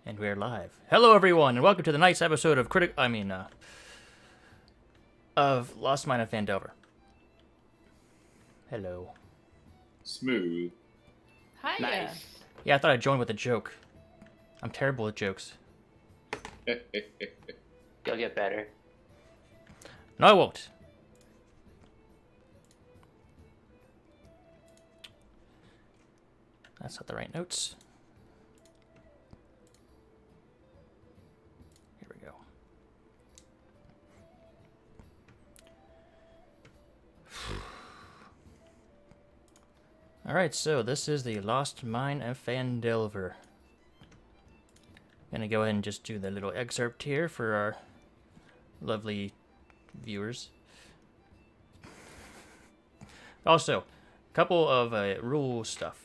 And we're live. Hello, everyone, and welcome to the night's episode of of Lost Mine of Phandelver. Hello. Smooth. Hiya. Nice. Yeah, I thought I'd join with a joke. I'm terrible at jokes. You'll get better. No, I won't. That's not the right notes. Here we go. Alright, so this is the Lost Mine of Phandelver. Gonna go ahead and just do the little excerpt here for our lovely viewers. Also, a couple of rule stuff.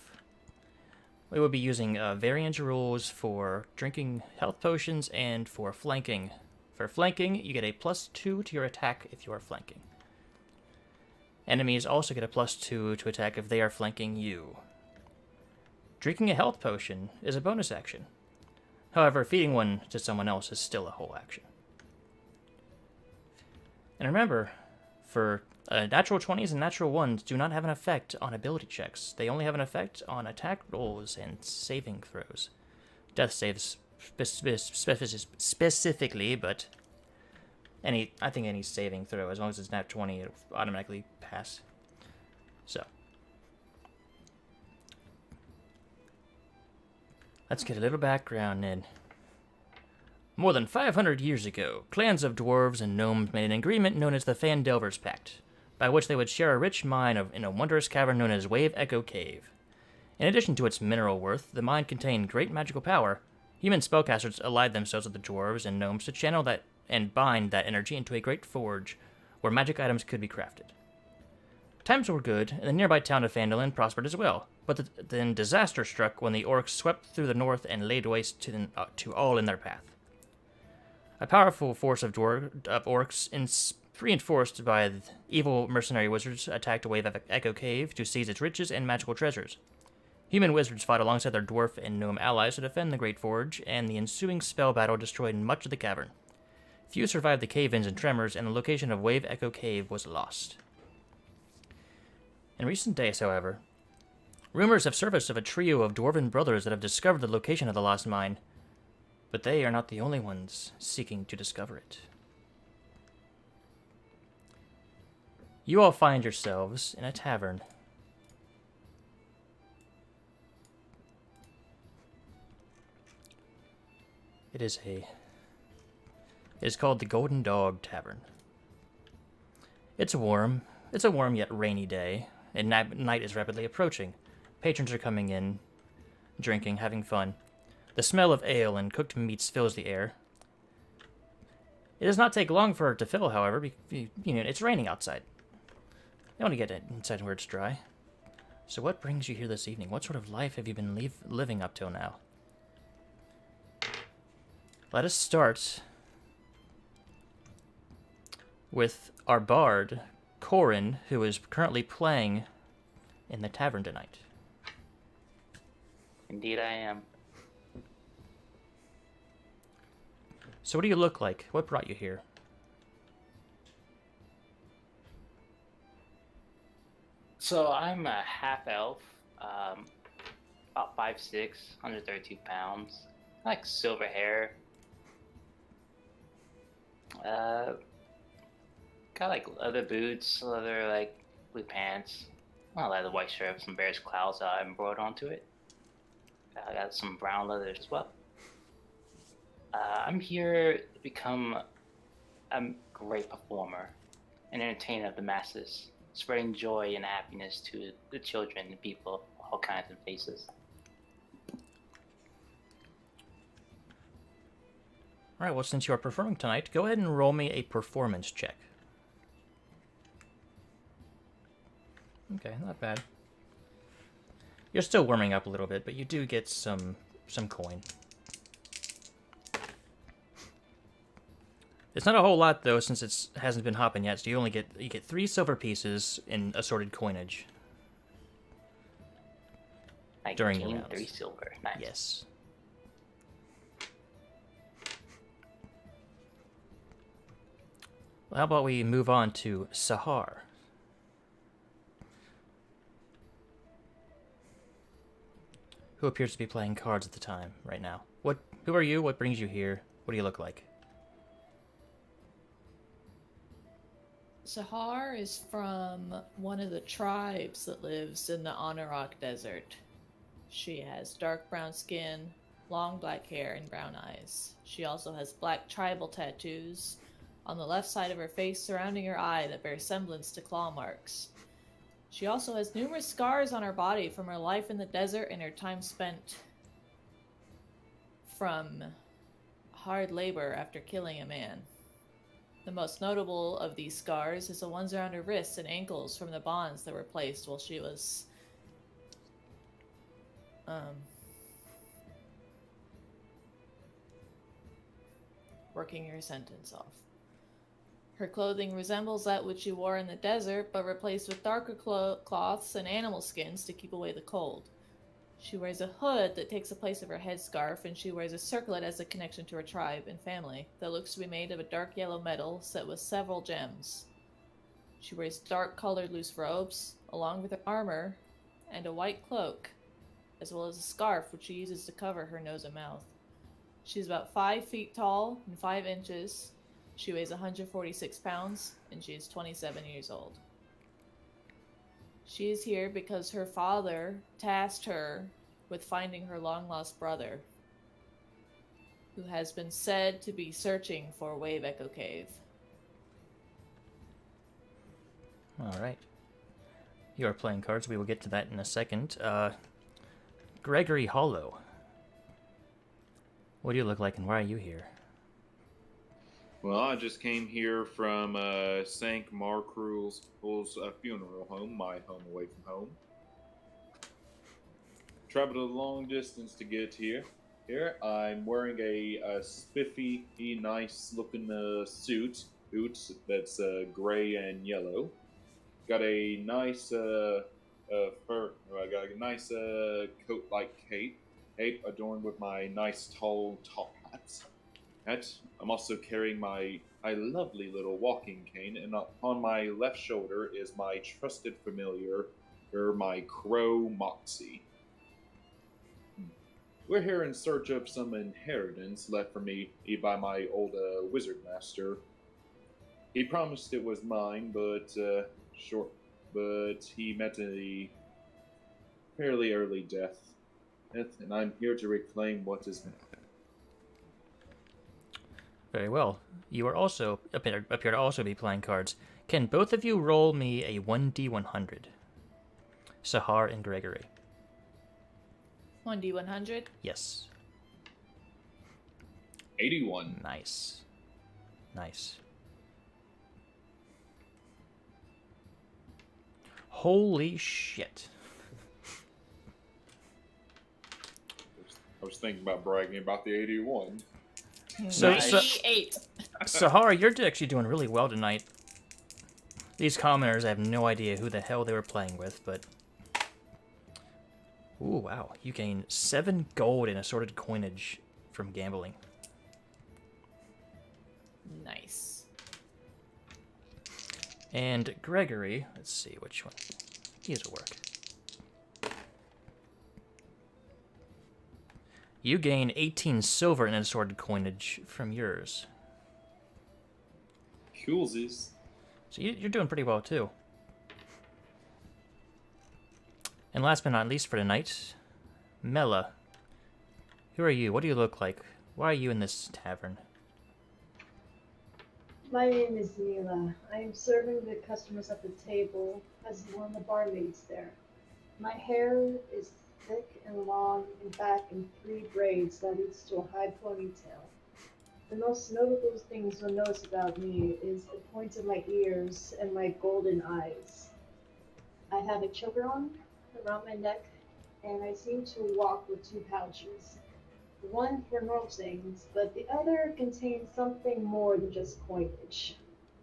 We will be using variant rules for drinking health potions and for flanking. For flanking, you get a +2 to your attack if you are flanking. Enemies also get a +2 to attack if they are flanking you. Drinking a health potion is a bonus action. However, feeding one to someone else is still a whole action. And remember, for natural 20s and natural 1s do not have an effect on ability checks. They only have an effect on attack rolls and saving throws. Death saves specifically, but I think any saving throw, as long as it's nat 20, it'll automatically pass. So, let's get a little background in. More than 500 years ago, clans of dwarves and gnomes made an agreement known as the Phandelver's Pact, by which they would share a rich mine in a wondrous cavern known as Wave Echo Cave. In addition to its mineral worth, the mine contained great magical power. Human spellcasters allied themselves with the dwarves and gnomes to channel that and bind that energy into a great forge, where magic items could be crafted. Times were good, and the nearby town of Phandalin prospered as well, but then disaster struck when the orcs swept through the north and laid waste to all in their path. A powerful force of orcs, reinforced by the evil mercenary wizards, attacked Wave Echo Cave to seize its riches and magical treasures. Human wizards fought alongside their dwarf and gnome allies to defend the Great Forge, and the ensuing spell battle destroyed much of the cavern. Few survived the cave-ins and tremors, and the location of Wave Echo Cave was lost. In recent days, however, rumors have surfaced of a trio of dwarven brothers that have discovered the location of the lost mine, but they are not the only ones seeking to discover it. You all find yourselves in a tavern. It is called the Golden Dog Tavern. It's a warm yet rainy day, and night is rapidly approaching. Patrons are coming in, drinking, having fun. The smell of ale and cooked meats fills the air. It does not take long for it to fill, however, because it's raining outside. You want to get inside where it's dry. So what brings you here this evening? What sort of life have you been living up till now? Let us start with our bard, Corin, who is currently playing in the tavern tonight. Indeed I am. So what do you look like? What brought you here? So I'm a half-elf, about 5'6", 132 pounds. I like silver hair. Got like leather boots, leather blue pants. I like the white shirt with some bear's claws embroidered onto it. I got some brown leather as well. I'm here to become a great performer, an entertainer of the masses, spreading joy and happiness to the children and people of all kinds of faces. Alright, well, since you are performing tonight, go ahead and roll me a performance check. Okay, not bad. You're still warming up a little bit, but you do get some coin. It's not a whole lot though, since it hasn't been hopping yet. So you get 3 silver pieces in assorted coinage. I during the gained rounds. 3 silver. Nice. Yes. Well, how about we move on to Sahar? Who appears to be playing cards at the time, right now. Who are you? What brings you here? What do you look like? Sahar is from one of the tribes that lives in the Anurok Desert. She has dark brown skin, long black hair, and brown eyes. She also has black tribal tattoos on the left side of her face surrounding her eye that bear semblance to claw marks. She also has numerous scars on her body from her life in the desert and her time spent from hard labor after killing a man. The most notable of these scars is the ones around her wrists and ankles from the bonds that were placed while she was working her sentence off. Her clothing resembles that which she wore in the desert, but replaced with darker cloths and animal skins to keep away the cold. She wears a hood that takes the place of her headscarf, and she wears a circlet as a connection to her tribe and family that looks to be made of a dark yellow metal set with several gems. She wears dark-colored loose robes, along with her armor, and a white cloak, as well as a scarf which she uses to cover her nose and mouth. She's about 5 feet tall and 5 inches. She weighs 146 pounds, and she is 27 years old. She is here because her father tasked her with finding her long-lost brother, who has been said to be searching for Wave Echo Cave. All right. You are playing cards. We will get to that in a second. Gregory Hollow. What do you look like, and why are you here? Well, I just came here from Sank Marcruel's funeral home, my home away from home. Traveled a long distance to get here. Here, I'm wearing a spiffy, nice-looking suit that's gray and yellow. Got a nice fur. I got a nice coat-like cape adorned with my nice tall top hat. I'm also carrying my lovely little walking cane, and on my left shoulder is my trusted familiar, my crow Moxie. We're here in search of some inheritance left for me by my old wizard master. He promised it was mine, but he met a fairly early death, and I'm here to reclaim what is mine. Very well. You are also appear to also be playing cards. Can both of you roll me a 1d100? Sahar and Gregory. 1d100? Yes. 81. Nice. Nice. Holy shit. I was thinking about bragging about the 81. So, 98. Sahara, you're actually doing really well tonight. These commoners have no idea who the hell they were playing with, but... Ooh, wow. You gain 7 gold in assorted coinage from gambling. Nice. And Gregory, let's see which one. These will work. You gain 18 silver in assorted coinage from yours. Coolsies. So you're doing pretty well, too. And last but not least for tonight, Mela. Who are you? What do you look like? Why are you in this tavern? My name is Mila. I am serving the customers at the table as one of the barmaids there. My hair is thick and long and back in 3 braids that leads to a high ponytail. The most notable things you'll notice about me is the points of my ears and my golden eyes. I have a choker on around my neck, and I seem to walk with 2 pouches. One for normal things, but the other contains something more than just coinage.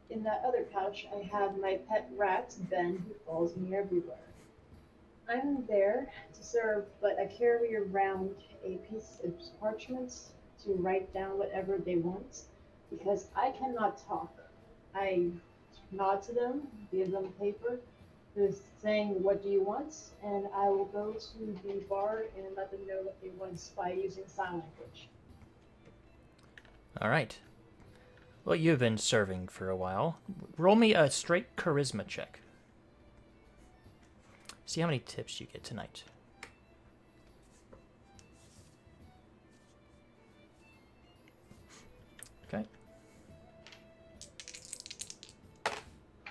In that other pouch, I have my pet rat, Ben, who follows me everywhere. I'm there to serve, but I carry around a piece of parchment to write down whatever they want, because I cannot talk. I nod to them, give them paper, just saying, "What do you want?" And I will go to the bar and let them know what they want by using sign language. All right. Well, you've been serving for a while. Roll me a straight charisma check. See how many tips you get tonight. Okay.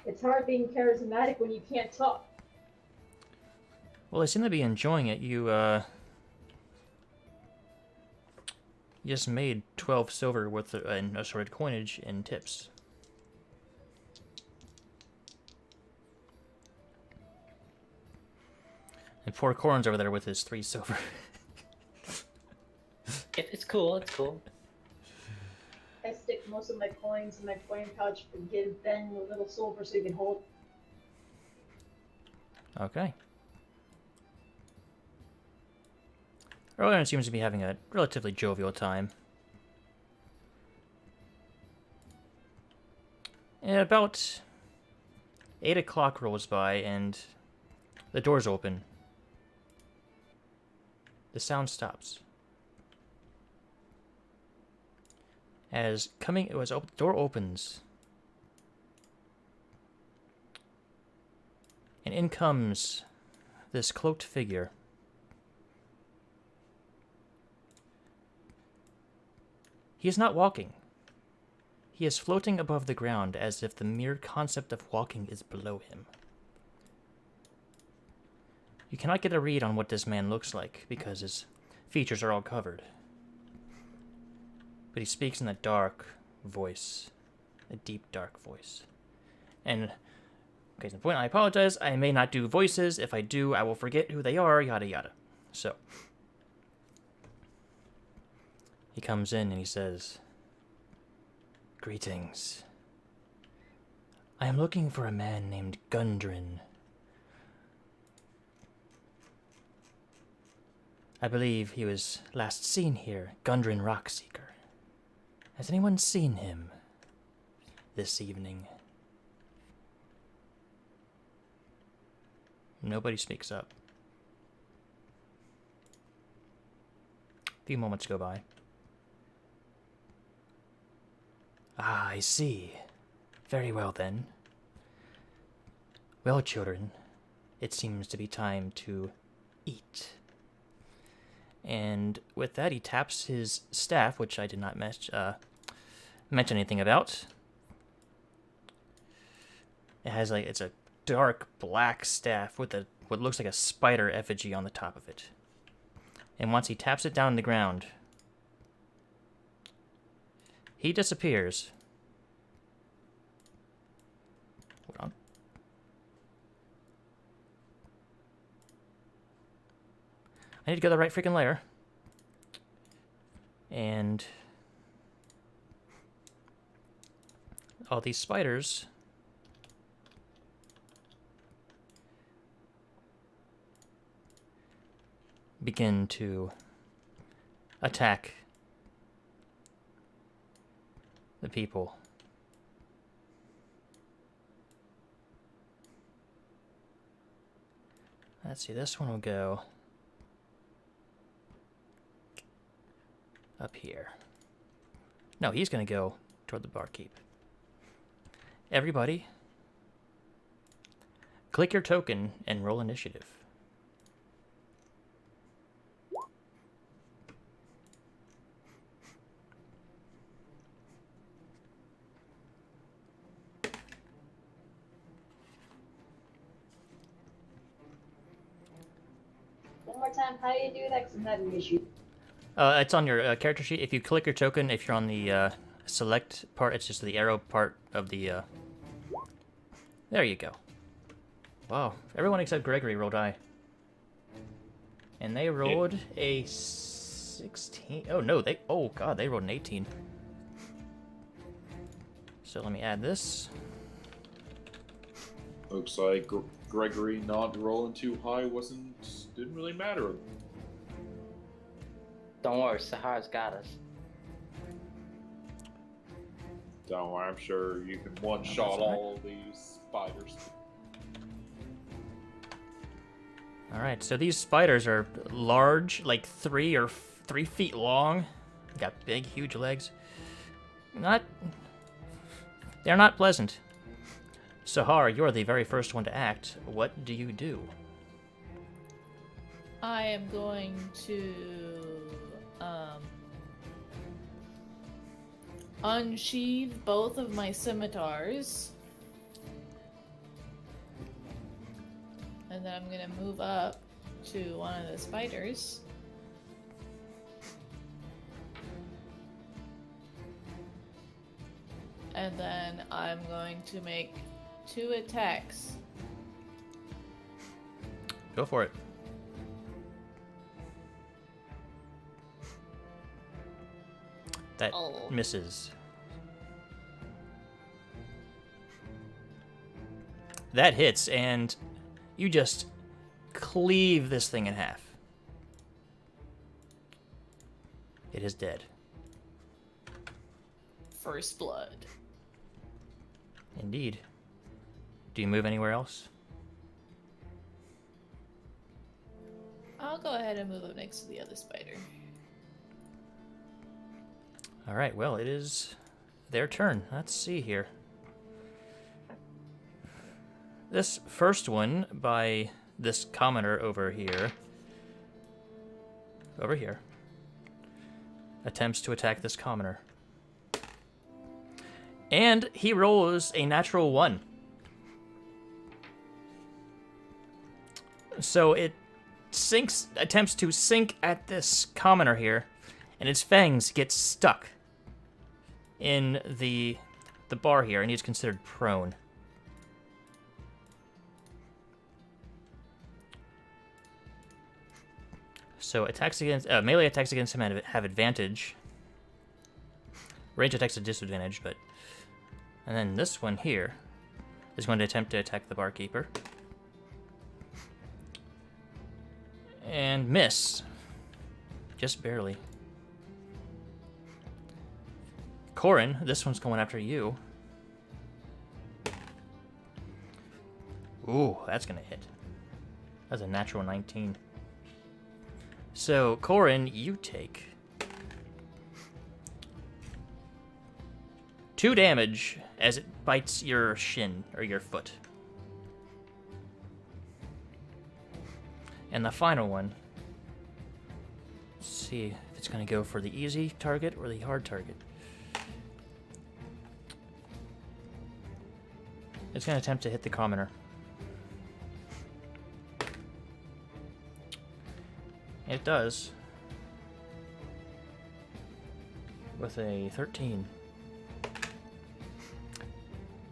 It's hard being charismatic when you can't talk. Well, they seem to be enjoying it. You just made 12 silver worth of assorted coinage in tips. And poor Corn's over there with his 3 silver. If it's cool, it's cool. I stick most of my coins in my coin pouch, but give Ben a little silver so he can hold. Okay. Everyone seems to be having a relatively jovial time. And about 8 o'clock rolls by and the doors open. The sound stops. As the door opens, and in comes this cloaked figure. He is not walking. He is floating above the ground as if the mere concept of walking is below him. You cannot get a read on what this man looks like because his features are all covered. But he speaks in a dark voice. A deep, dark voice. And, case in point, I apologize. I may not do voices. If I do, I will forget who they are, yada yada. So, he comes in and he says, "Greetings. I am looking for a man named Gundren. I believe he was last seen here, Gundren Rockseeker. Has anyone seen him this evening?" Nobody speaks up. A few moments go by. "Ah, I see. Very well then. Well, children, it seems to be time to eat." And with that, he taps his staff, which I did not mention anything about. It's a dark black staff with what looks like a spider effigy on the top of it. And once he taps it down on the ground, he disappears. Hold on. I need to go to the right freaking layer. And all these spiders begin to attack the people. Let's see, this one will go up here. No, he's going to go toward the barkeep. Everybody, click your token and roll initiative. One more time, how do you do that? 'Cause I'm having an issue. It's on your character sheet. If you click your token, if you're on the select part, it's just the arrow part of the... There you go. Wow. Everyone except Gregory rolled high. And they rolled a 16. Oh, no. Oh, God. They rolled an 18. So let me add this. Looks like Gregory not rolling too high didn't really matter. Don't worry, Sahara's got us. Don't worry, I'm sure you can one-shot that's all right. all of these spiders. Alright, so these spiders are large, like 3 feet long. Got big, huge legs. They're not pleasant. Sahar, you're the very first one to act. What do you do? I am going to unsheathe both of my scimitars. And then I'm gonna move up to one of the spiders. And then I'm going to make 2 attacks. Go for it. That Oh. misses. That hits, and you just cleave this thing in half. It is dead. First blood. Indeed. Do you move anywhere else? I'll go ahead and move up next to the other spider. Alright, well, it is their turn. Let's see here. This first one by this commoner over here, attempts to attack this commoner. And he rolls a natural 1. So it attempts to sink at this commoner here, and its fangs get stuck in the bar here, and he's considered prone. So attacks against melee attacks against him have advantage. Range attacks a disadvantage, but and then this one here is going to attempt to attack the barkeeper and miss, just barely. Corin, this one's going after you. Ooh, that's gonna hit. That's a natural 19. So, Corin, you take 2 damage as it bites your shin, or your foot. And the final one, let's see if it's going to go for the easy target or the hard target. It's going to attempt to hit the commoner. It does. With a 13.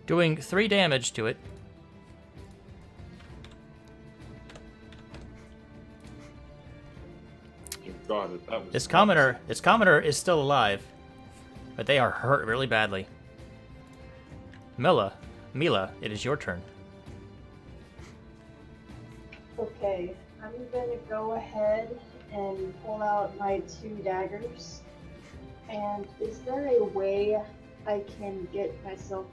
Doing 3 damage to it. You got it. That was This commoner is still alive, but they are hurt really badly. Mila, it is your turn. Okay, I'm gonna go ahead and pull out my 2 daggers. And is there a way I can get myself...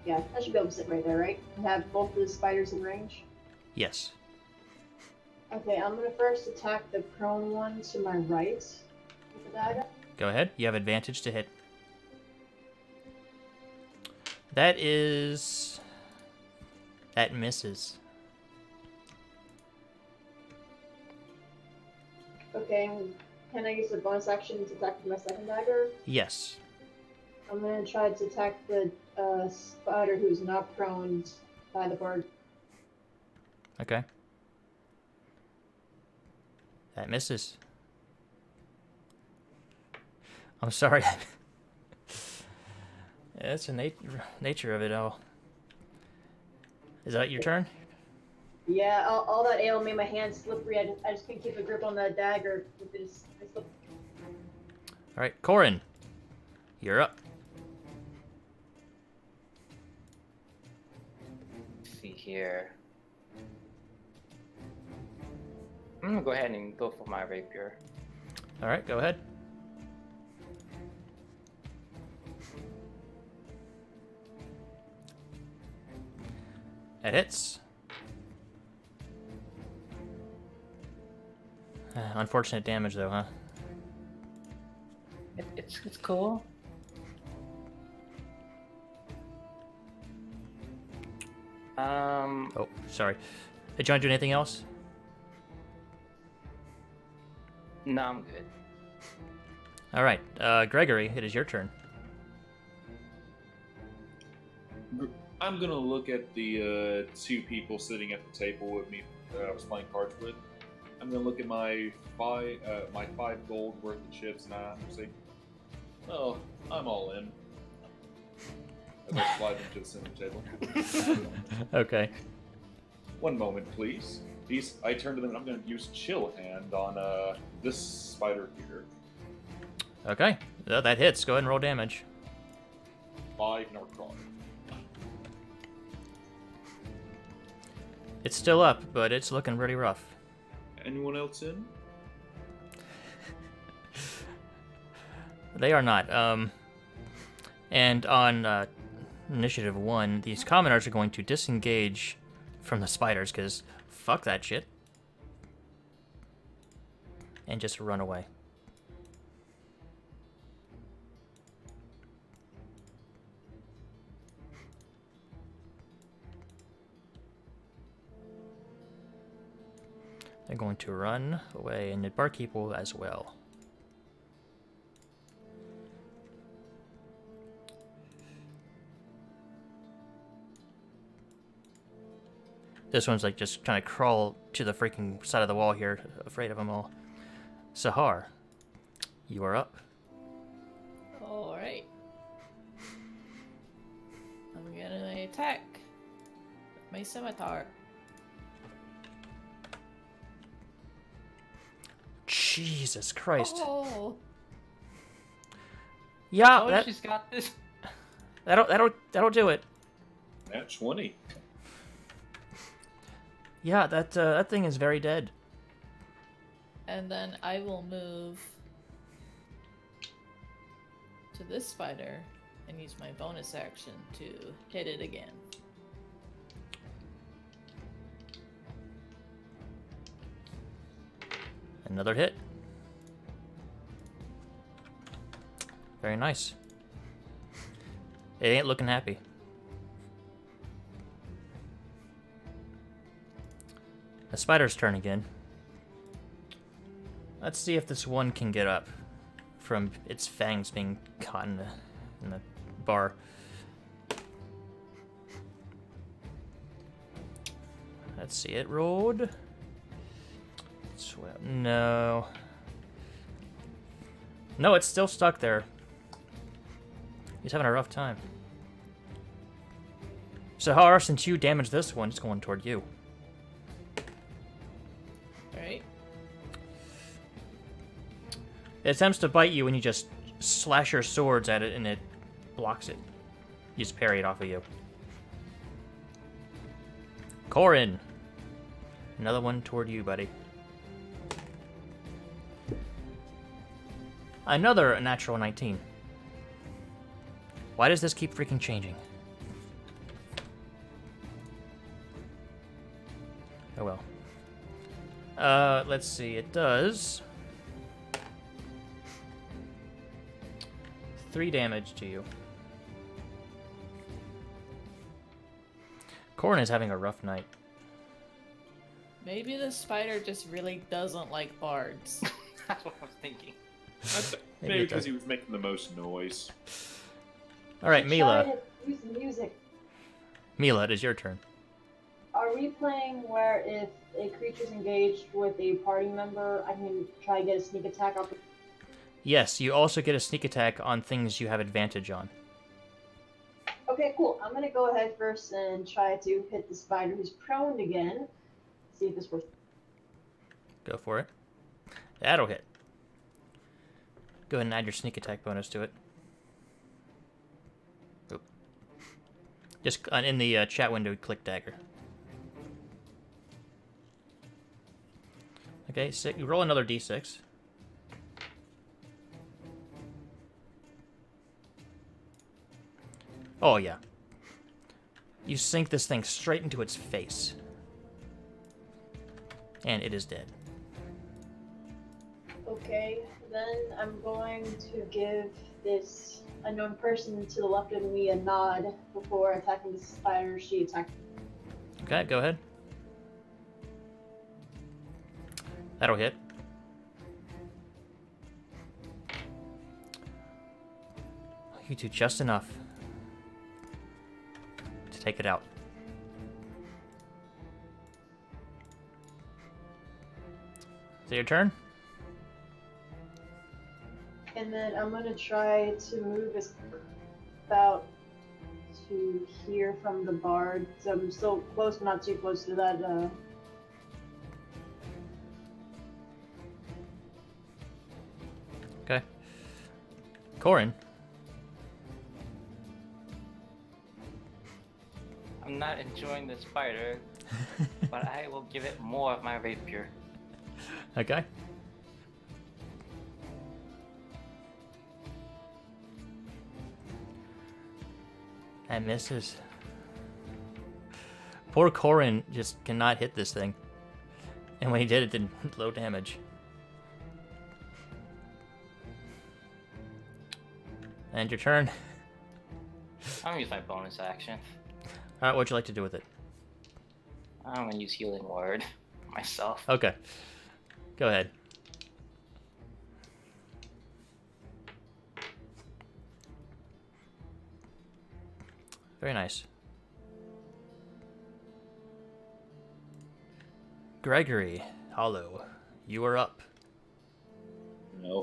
Yeah, I should be able to sit right there, right? And have both of the spiders in range? Yes. Okay, I'm gonna first attack the prone one to my right with the dagger. Go ahead. You have advantage to hit. That misses. Okay, can I use a bonus action to attack with my second dagger? Yes. I'm gonna try to attack the spider who's not prone by the bird. Okay. That misses. I'm sorry. That's the nature of it all. Is that your turn? Yeah, all that ale made my hands slippery. I just couldn't keep a grip on the dagger. All right, Corin, you're up. Let's see here. I'm gonna go ahead and go for my rapier. All right, go ahead. It hits. Unfortunate damage, though, huh? It's cool. Oh, sorry. Did you want to do anything else? No, I'm good. All right, Gregory, it is your turn. I'm gonna look at the two people sitting at the table with me that I was playing cards with. I'm gonna look at my five gold worth of chips, and I'm say, "Oh, I'm all in." As I slide them to the center table. Okay. One moment, please. I turn to them, and I'm gonna use Chill Hand on this spider here. Okay, that hits. Go ahead and roll damage. 5 necrotic. It's still up, but it's looking pretty rough. Anyone else in? They are not. And on initiative 1, these commoners are going to disengage from the spiders, because fuck that shit. And just run away. They're going to run away, and the barkeep will as well. This one's like just trying to crawl to the freaking side of the wall here, afraid of them all. Sahar, you are up. Alright. I'm gonna attack with my scimitar. Jesus Christ. Oh, Yeah, Oh, that, she's got this. that'll do it. Nat 20. Yeah, that thing is very dead. and then I will move to this spider and use my bonus action to hit it again. Another hit. Very nice. It ain't looking happy. The spider's turn again. Let's see if this one can get up from its fangs being caught in the bar. Let's see, it rolled. No. No, it's still stuck there. He's having a rough time. Sahar, since you damaged this one, it's going toward you. Alright. It attempts to bite you and you just slash your swords at it and it blocks it. You just parry it off of you. Corin. Another one toward you, buddy. Another natural 19. Why does this keep freaking changing? Oh well. Let's see. It does 3 damage to you. Corin is having a rough night. Maybe the spider just really doesn't like bards. That's what I was thinking. Maybe Maybe it because does. he was making the most noise. All right, Mila. Try to use the music. Mila, it is your turn. Are we playing where if a creature's engaged with a party member, I can try to get a sneak attack up? Yes, you also get a sneak attack on things you have advantage on. Okay, cool. I'm gonna go ahead first and try to hit the spider who's prone again. See if this works. Go for it. That'll hit. Go ahead and add your sneak attack bonus to it. Oop. Just in the chat window, click dagger. Okay, so you roll another d6. Oh, yeah. You sink this thing straight into its face. And it is dead. Okay, then I'm going to give this unknown person to the left of me a nod before attacking the spider she attacked. Okay, go ahead. That'll hit. You do just enough to take it out. Is it your turn? And then I'm gonna try to move us about to here from the bard. So I'm still close, but not too close to that. Okay. Corin. I'm not enjoying the spider, but I will give it more of my rapier. Okay. That misses. Poor Corin just cannot hit this thing. And when he did, it did low damage. And your turn. I'm gonna use my bonus action. Alright, what'd you like to do with it? I'm gonna use Healing Word myself. Okay. Go ahead. Very nice. Gregory, Hollow, you are up.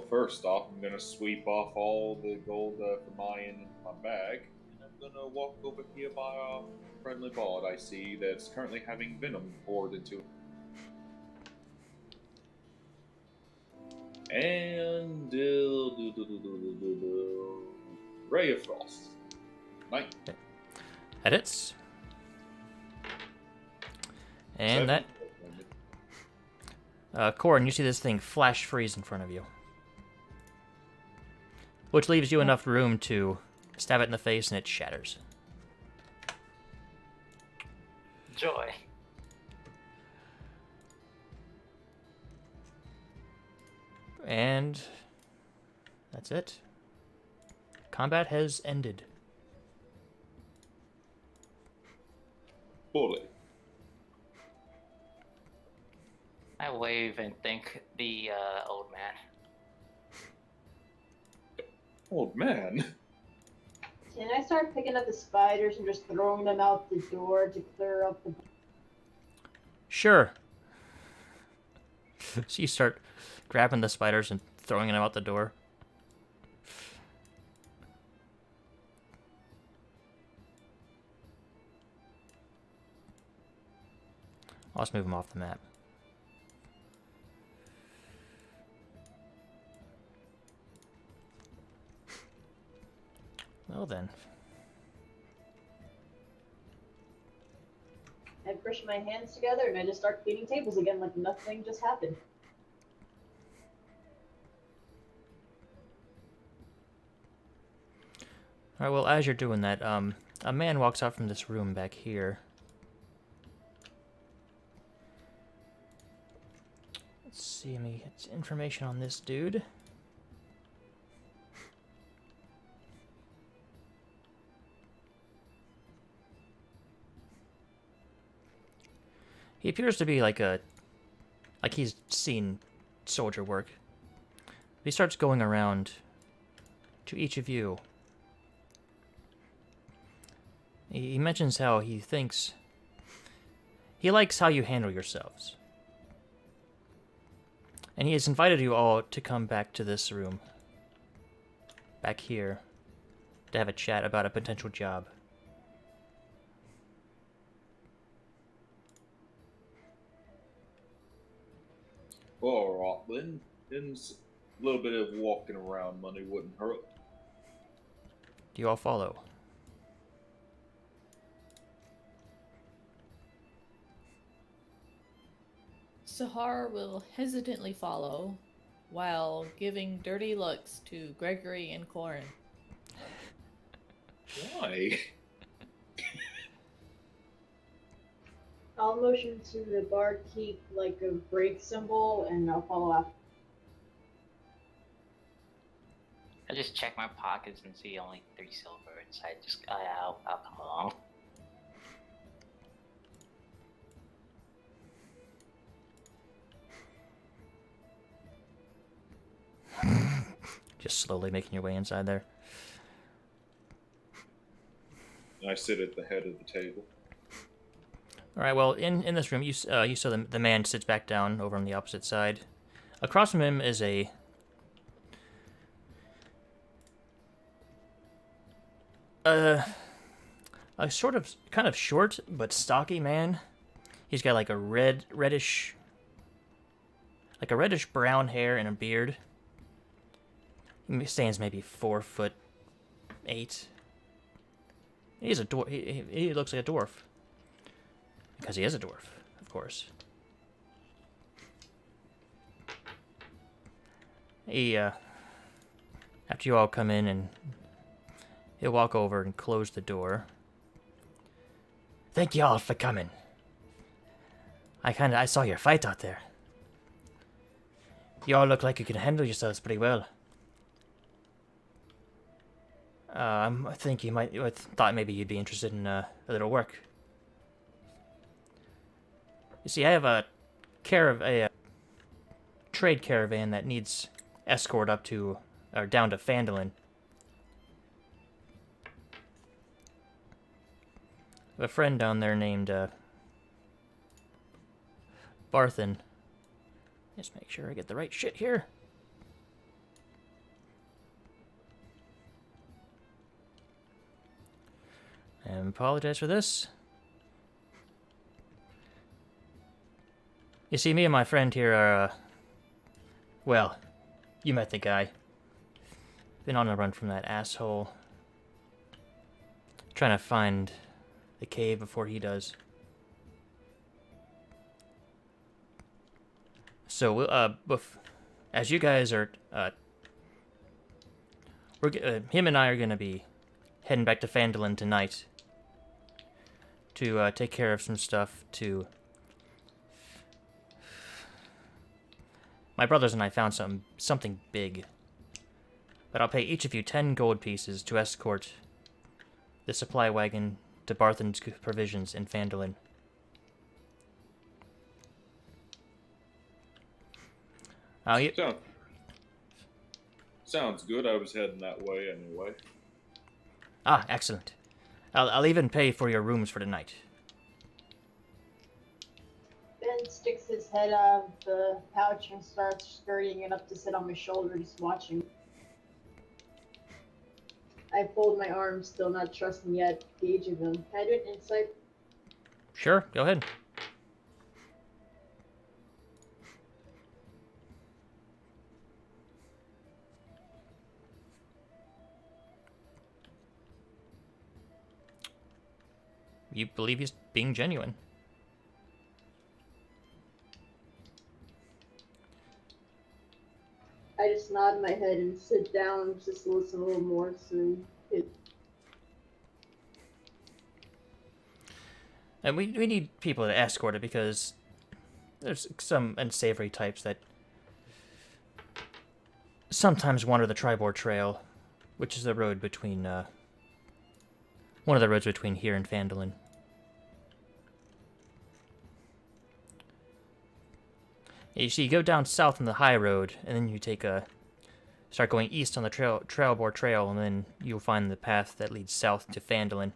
First off, I'm gonna sweep off all the gold from in my bag, and I'm gonna walk over here by a friendly bard I see that's currently having venom poured into it. And Ray of Frost. Night. Edits. And that... Corin, you see this thing flash freeze in front of you. Which leaves you enough room to stab it in the face and it shatters. Joy. And that's it. Combat has ended. Bully. I wave and thank the old man. Old man. Can I start picking up the spiders and just throwing them out the door to clear up the... Sure. So you start grabbing the spiders and throwing them out the door. I'll just move them off the map. Well then. I push my hands together and I just start cleaning tables again like nothing just happened. Alright, well, as you're doing that, a man walks out from this room back here. Let's see, let me get information on this dude. He appears to be like he's seen soldier work. He starts going around to each of you. He mentions how he likes how you handle yourselves. And he has invited you all to come back to this room. Back here. To have a chat about a potential job. Alright then. A little bit of walking around money wouldn't hurt. Do you all follow? Sahar will hesitantly follow, while giving dirty looks to Gregory and Corin. Why? I'll motion to the barkeep like a break symbol, and I'll follow after. I just check my pockets and see only 3 silver inside. Just I'll come along. Just slowly making your way inside there. I sit at the head of the table. All right. Well, in this room, you saw the man sits back down over on the opposite side. Across from him is a sort of kind of short but stocky man. He's got like a reddish brown hair and a beard. He stands maybe 4'8". He's a dwarf. He looks like a dwarf. Because he is a dwarf, of course. He, after you all come in, and he'll walk over and close the door. Thank you all for coming. I saw your fight out there. You all look like you can handle yourselves pretty well. I think you thought maybe you'd be interested in a little work. You see, I have a trade caravan that needs escort up to, or down to Phandelver. I have a friend down there named Barthen. Just make sure I get the right shit here. And apologize for this. You see, me and my friend here are, well, you met the guy. Been on the run from that asshole. Trying to find the cave before he does. So, as you guys are, him and I are gonna be heading back to Phandelver tonight to take care of some stuff. My brothers and I found something big, but I'll pay each of you 10 gold pieces to escort the supply wagon to Barthen's provisions in Phandelver. Sounds good. I was heading that way anyway. Ah, excellent. I'll even pay for your rooms for tonight. Ben sticks his head out of the pouch and starts skirting it up to sit on my shoulder, just watching. I fold my arms, still not trusting yet, gauging them. Can I do an insight? Sure, go ahead. You believe he's being genuine. I just nod my head and sit down just to listen a little more soon. And we need people to escort it because there's some unsavory types that sometimes wander the Tribord Trail, which is the road between, one of the roads between here and Phandelver. You see, you go down south on the high road, and then you start going east on the Tribord Trail, and then you'll find the path that leads south to Phandelver.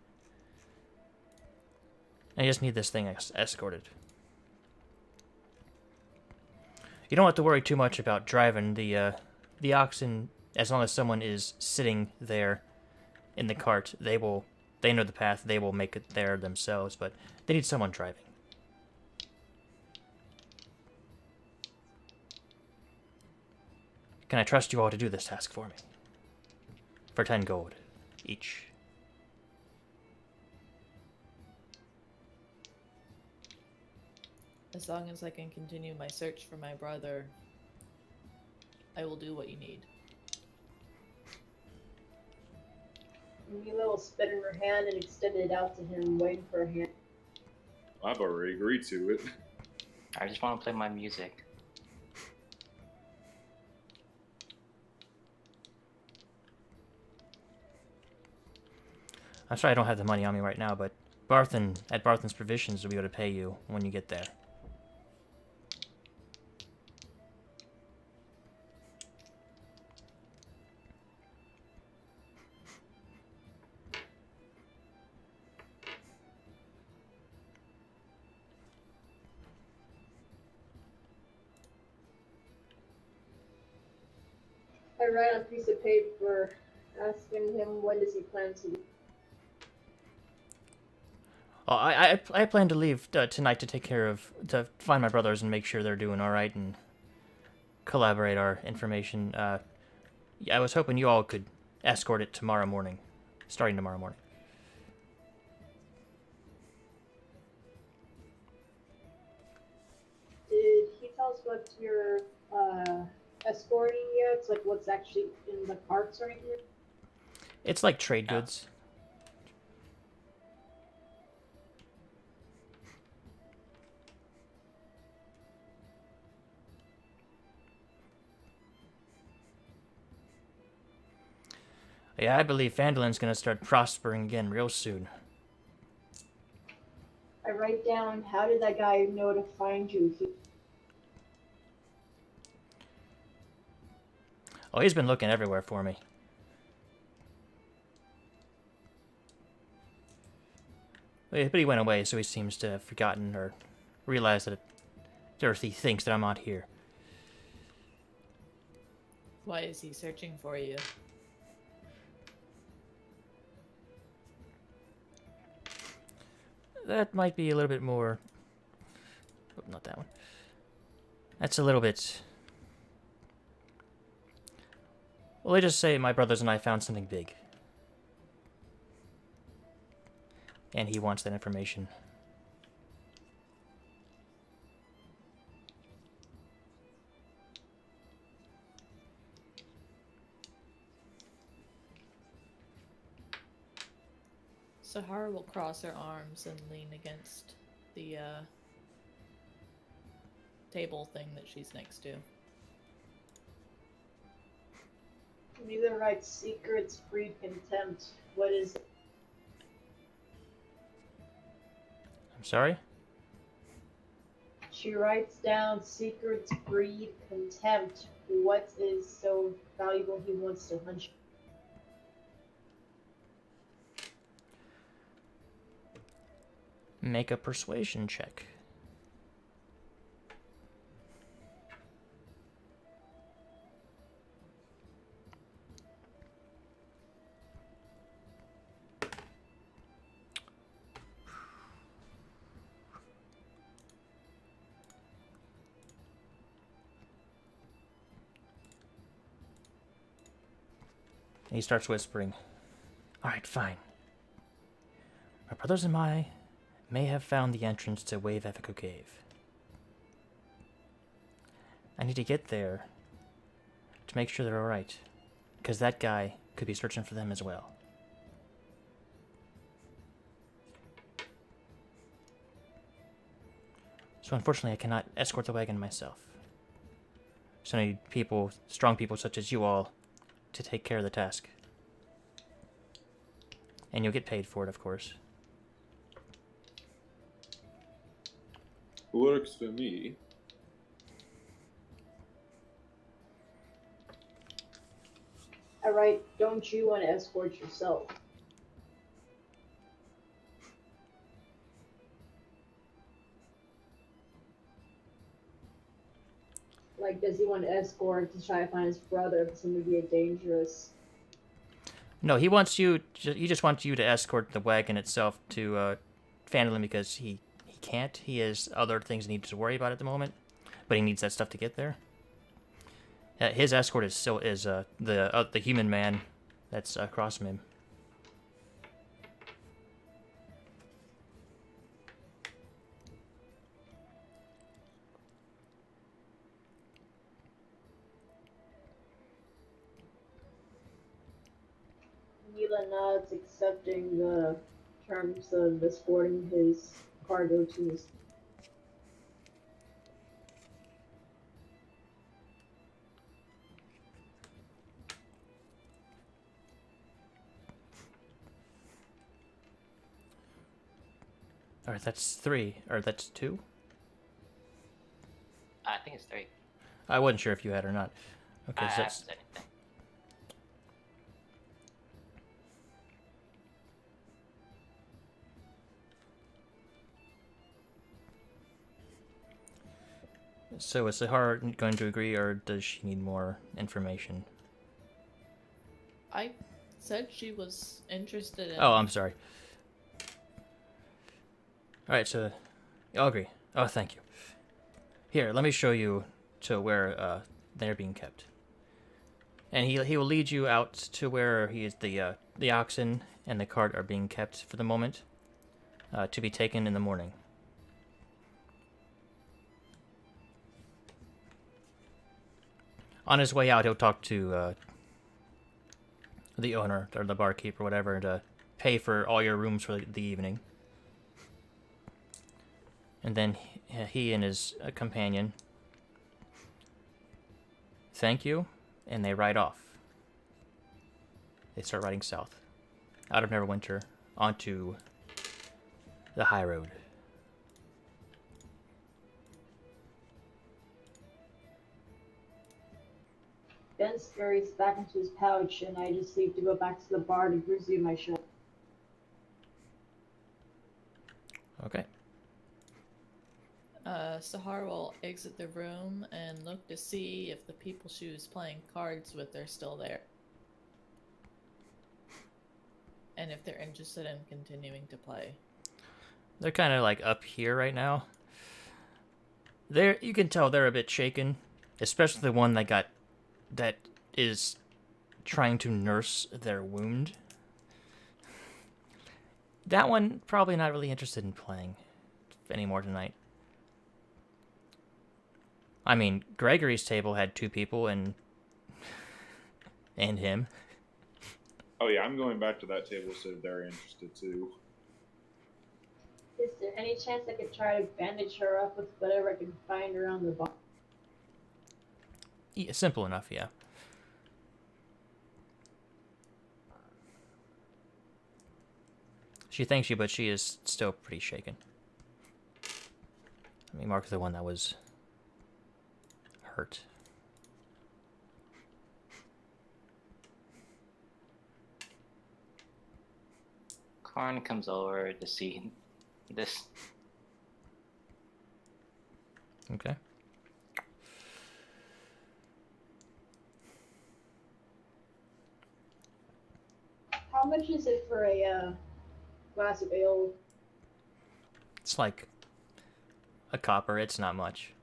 I just need this thing escorted. You don't have to worry too much about driving the oxen, as long as someone is sitting there in the cart. They know the path, they will make it there themselves, but they need someone driving. Can I trust you all to do this task for me? For 10 gold each. As long as I can continue my search for my brother, I will do what you need. Mila will spit in her hand and extend it out to him, waiting for a hand. I've already agreed to it. I just want to play my music. I'm sorry I don't have the money on me right now, but at Barthen's Provisions will be able to pay you when you get there. I write on a piece of paper asking him when does he plan to leave. Oh, I plan to leave tonight to find my brothers and make sure they're doing all right and collaborate our information. Yeah, I was hoping you all could escort it tomorrow morning, starting tomorrow morning. Did he tell us what you're escorting yet? Like what's actually in the carts or anything? It's like trade goods. Yeah, I believe Phandelver's gonna start prospering again real soon. I write down, how did that guy know to find you? Oh, he's been looking everywhere for me. But he went away, so he seems to have forgotten or realized that Dorothy thinks that I'm not here. Why is he searching for you? That might be a little bit more... Oh, not that one. That's a little bit... Well, let's just say my brothers and I found something big. And he wants that information. Sahara will cross her arms and lean against the table thing that she's next to. Neither writes secrets, breed contempt. What is it? I'm sorry? She writes down secrets, breed contempt. What is so valuable he wants to hunch? Make a persuasion check. And he starts whispering. Alright, fine. My brothers and I may have found the entrance to Wave Echo Cave. I need to get there to make sure they're alright, because that guy could be searching for them as well. So unfortunately I cannot escort the wagon myself. So I need people, strong people such as you all, to take care of the task. And you'll get paid for it, of course. Works for me. I write, don't you want to escort yourself? Like, does he want to escort to try to find his brother for him to be a dangerous? No, he wants you. He just wants you to escort the wagon itself to Phandelver because he can't. He has other things he needs to worry about at the moment, but he needs that stuff to get there. His escort is still the human man that's across from him. Mila nods, accepting the terms of escorting his cargo to his. All right, that's 3, or that's 2. I think it's 3. I wasn't sure if you had or not. Okay, I so haven't that's said anything. so is Sahara going to agree, or does she need more information? I said she was interested in. Oh, I'm sorry. All right, so I'll agree. Oh, thank you. Here, let me show you to where they're being kept. And he will lead you out to where the oxen and the cart are being kept for the moment, to be taken in the morning. On his way out, he'll talk to the owner or the barkeep or whatever to pay for all your rooms for the evening. And then he and his companion thank you, and they ride off. They start riding south, out of Neverwinter, onto the high road. Ben scurries back into his pouch, and I just leave to go back to the bar to resume my show. Okay. Sahar will exit the room and look to see if the people she was playing cards with are still there. And if they're interested in continuing to play. They're kind of like up here right now. You can tell they're a bit shaken, especially the one that is trying to nurse their wound. That one probably not really interested in playing anymore tonight. I mean, Gregory's table had 2 people and him. Oh yeah, I'm going back to that table so they're interested too. Is there any chance I could try to bandage her up with whatever I can find around the bar? Yeah, simple enough, yeah. She thanks you, but she is still pretty shaken. Let me mark the one that was hurt. Karn comes over to see this. Okay. How much is it for a glass of ale? It's like a copper. It's not much.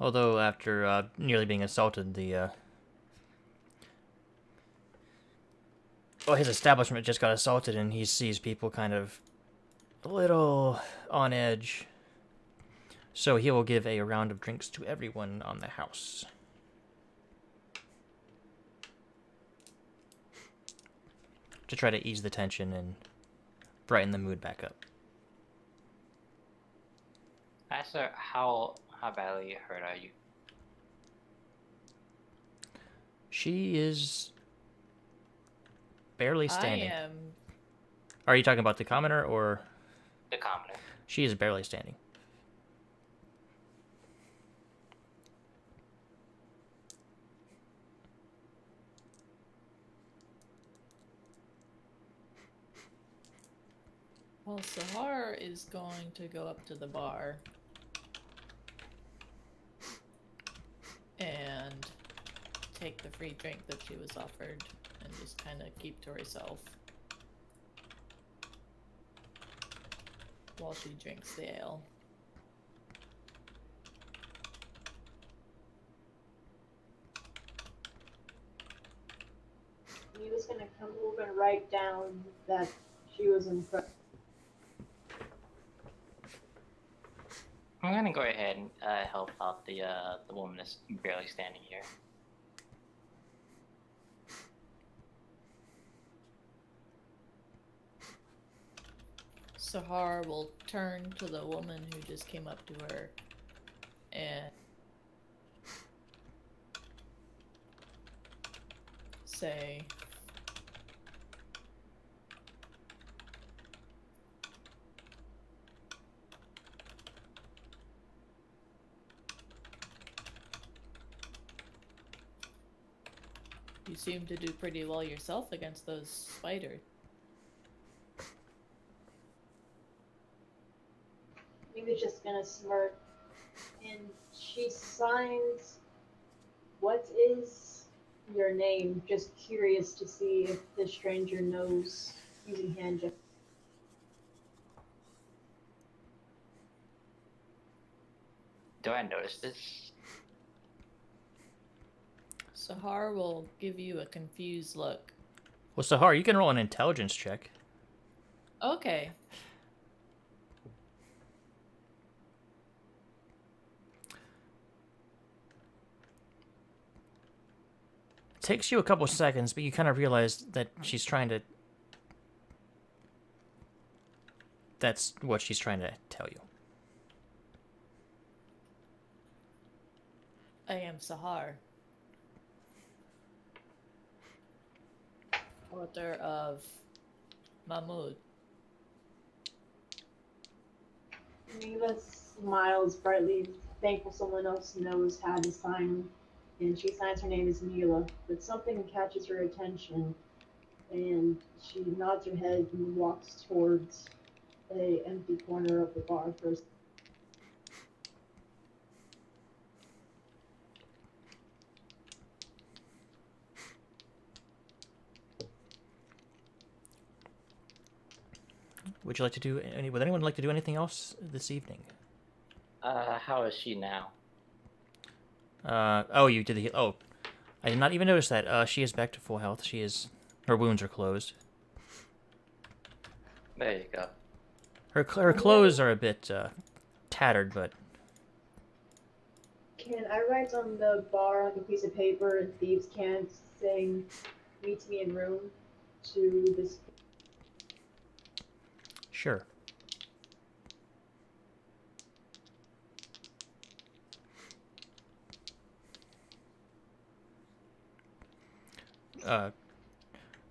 Although after nearly being assaulted, his establishment just got assaulted, and he sees people kind of a little on edge. So he will give a round of drinks to everyone on the house. To try to ease the tension and brighten the mood back up. I asked her, how badly hurt are you? She is barely standing. I am. Are you talking about the commoner or? The commoner. She is barely standing. Well, Sahar is going to go up to the bar and take the free drink that she was offered and just kind of keep to herself while she drinks the ale. He was gonna come over and write down that she was in front. I'm gonna go ahead and help out the woman that's barely standing here. Sahar will turn to the woman who just came up to her and say, "You seem to do pretty well yourself against those spiders." Maybe just gonna smirk. And she signs, "What is your name?" Just curious to see if the stranger knows using hand gestures. Do I notice this? Sahar will give you a confused look. Well, Sahar, you can roll an intelligence check. Okay. It takes you a couple seconds, but you kind of realize that she's trying to... That's what she's trying to tell you. I am Sahar, author of Mahmud. Mila smiles brightly, thankful someone else knows how to sign, and she signs her name as Mila. But something catches her attention, and she nods her head and walks towards a empty corner of the bar first. Would you like to do any? Would anyone like to do anything else this evening? How is she now? Oh, you did the... Oh, I did not even notice that. She is back to full health. She is... Her wounds are closed. There you go. Her clothes are a bit tattered, but... Can I write on the bar on the piece of paper in thieves' cant saying, "Meet me in room" to this? Sure.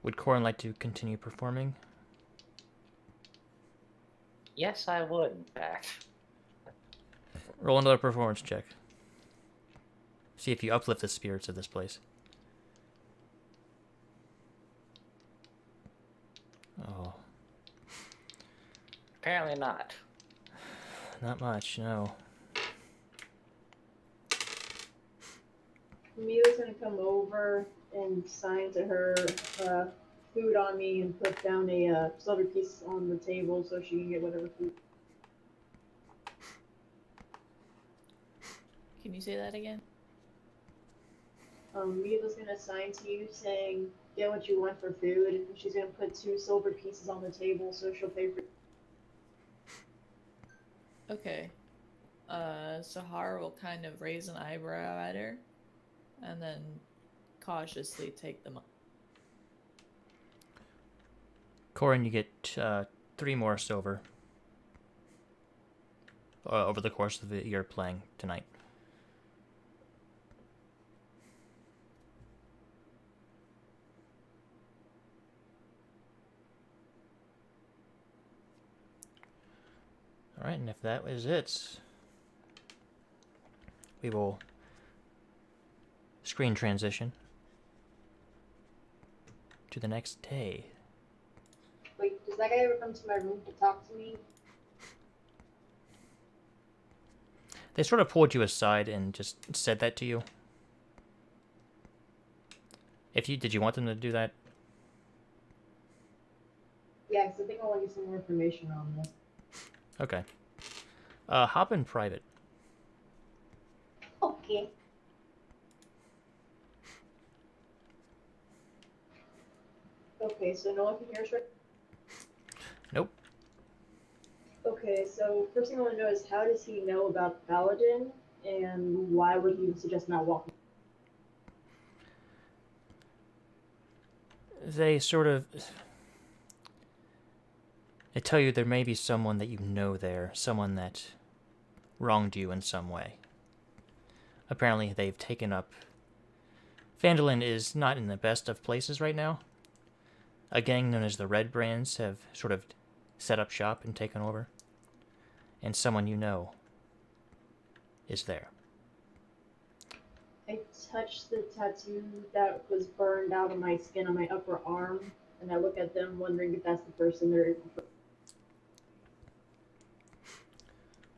Would Corin like to continue performing? Yes, I would, in fact. Roll another performance check. See if you uplift the spirits of this place. Oh, Apparently not. not much, no. Mila's gonna come over and sign to her, "Food on me," and put down a silver piece on the table so she can get whatever food. Can you say that again? Mila's gonna sign to you saying, "Get what you want for food," and she's gonna put 2 silver pieces on the table so she'll pay for. Okay. Sahar will kind of raise an eyebrow at her and then cautiously take them up. Corin, you get 3 more silver over the course of your playing tonight. Alright, and if that is it, we will screen transition to the next day. Wait, does that guy ever come to my room to talk to me? They sort of pulled you aside and just said that to you. Did you want them to do that? Yeah, 'cause I think I want to get some more information on this. Okay. Hop in private. Okay. Okay, so no one can hear us right? Nope. Okay, so first thing I want to know is, how does he know about Paladin, and why would he suggest not walking? They sort of... They tell you there may be someone that you know there, someone that wronged you in some way. Apparently, they've taken up... Phandelver is not in the best of places right now. A gang known as the Red Brands have sort of set up shop and taken over. And someone you know is there. I touch the tattoo that was burned out of my skin on my upper arm, and I look at them wondering if that's the person they're...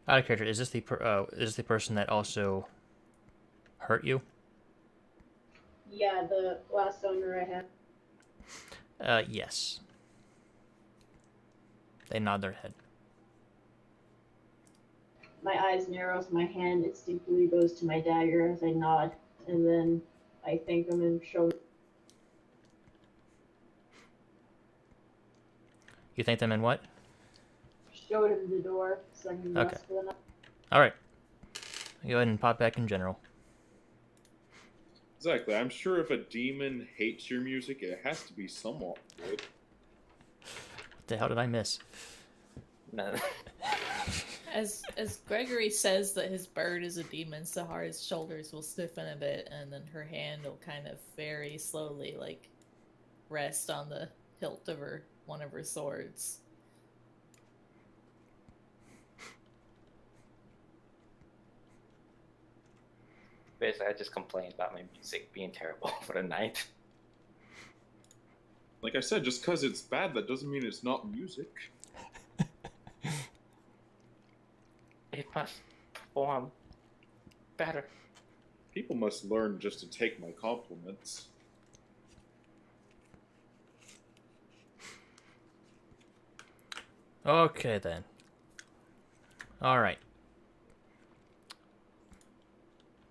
Out of character, is this the person that also hurt you? Yeah, the last owner I had. Yes. They nod their head. My eyes narrow, so my hand instinctively goes to my dagger as I nod, and then I thank them and show... You thank them in what? Showed him the door, so I can Okay. rest for the night. Alright. Go ahead and pop back in general. Exactly. I'm sure if a demon hates your music, it has to be somewhat good. What the hell did I miss? No. As Gregory says that his bird is a demon, Sahara's shoulders will stiffen a bit, and then her hand will kind of very slowly, like, rest on the hilt of one of her swords. Basically, I just complained about my music being terrible for the night. Like I said, just because it's bad, that doesn't mean it's not music. It must perform better. People must learn just to take my compliments. Okay, then. Alright.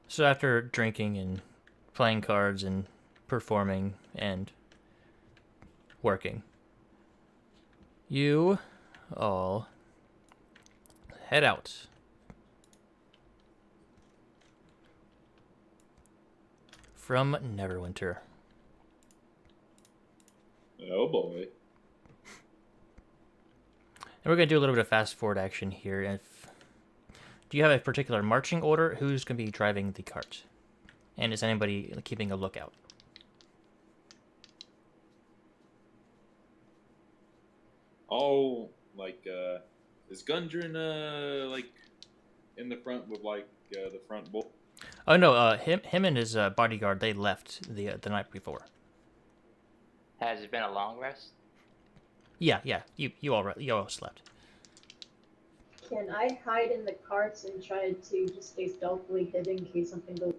So after drinking and playing cards and performing and working, you all head out. From Neverwinter. Oh boy. And we're going to do a little bit of fast forward action here. Do you have a particular marching order? Who's going to be driving the cart? And is anybody keeping a lookout? Oh, like, is Gundren, like, in the front with, like, the front bull? Oh no, him and his bodyguard, they left the night before. Has it been a long rest? Yeah. You all slept. Can I hide in the carts and try to just stay stealthily hidden in case something goes...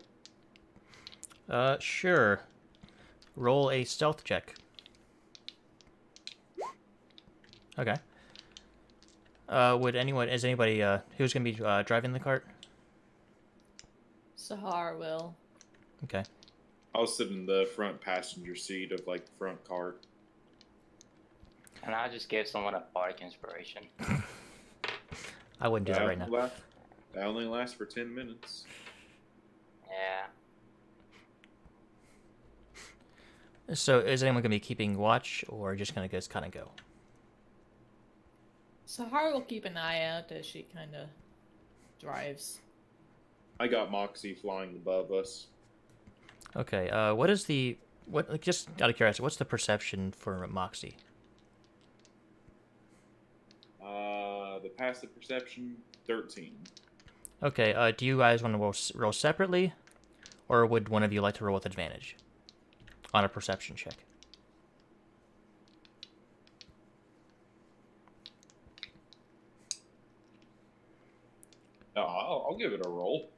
Sure. Roll a stealth check. Okay. Is anybody, who's gonna be, driving the cart? Sahara will. Okay. I'll sit in the front passenger seat of, like, the front car. And I'll just give someone a bardic inspiration. I wouldn't do that right now. That only lasts for 10 minutes. Yeah. So is anyone gonna be keeping watch, or just gonna just kind of go? Sahara will keep an eye out as she kind of drives. I got Moxie flying above us. Okay. Just out of curiosity, what's the perception for Moxie? The passive perception, 13. Okay. Do you guys want to roll separately, or would one of you like to roll with advantage on a perception check? I'll give it a roll.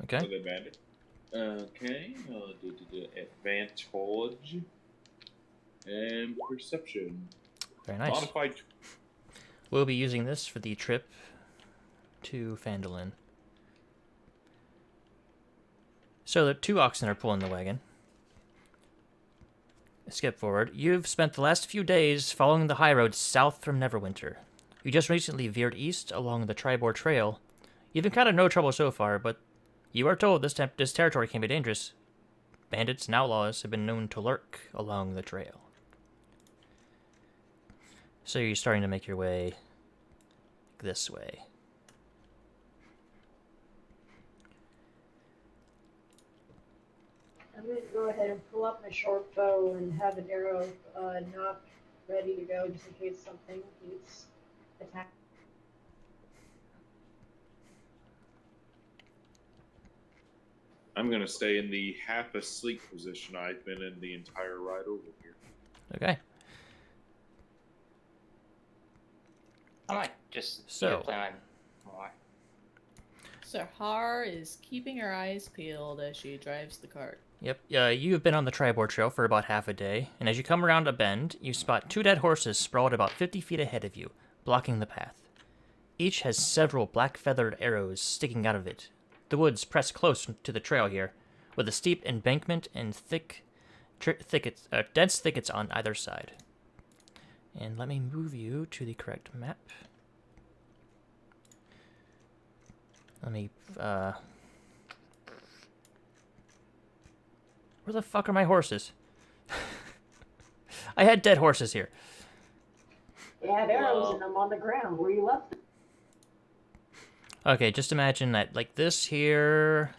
Okay. With advantage. Okay. Advantage and perception. Very nice. Modified. We'll be using this for the trip to Phandelver. So the 2 oxen are pulling the wagon. Skip forward. You've spent the last few days following the high road south from Neverwinter. You just recently veered east along the Tribor Trail. You've encountered no trouble so far, but you are told this territory can be dangerous. Bandits and outlaws have been known to lurk along the trail. So you're starting to make your way this way. I'm gonna go ahead and pull up my short bow and have an arrow not ready to go just in case something needs attack. I'm gonna stay in the half asleep position I've been in the entire ride over here. Okay. I might just So- plan more. Sahar is keeping her eyes peeled as she drives the cart. Yep. You've been on the Tribord Trail for about half a day, and as you come around a bend, you spot 2 dead horses sprawled about 50 feet ahead of you, blocking the path. Each has several black-feathered arrows sticking out of it. The woods press close to the trail here, with a steep embankment and dense thickets on either side. And let me move you to the correct map. Let me, where the fuck are my horses? I had dead horses here. They had arrows in them on the ground where you left them. Okay, just imagine that, like, this here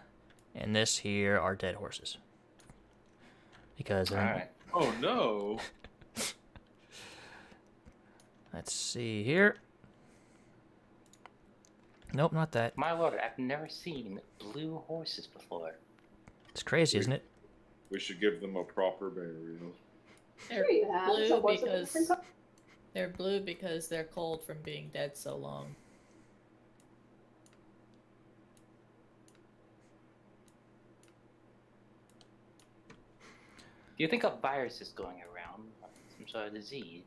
and this here are dead horses. Because, Alright. Oh no! let's see here. Nope, not that. My lord, I've never seen blue horses before. It's crazy, isn't it? We should give them a proper burial. They're Sure you have. blue So what's the because difference? they're blue because they're cold from being dead so long. Do you think a virus is going around? Some sort of disease?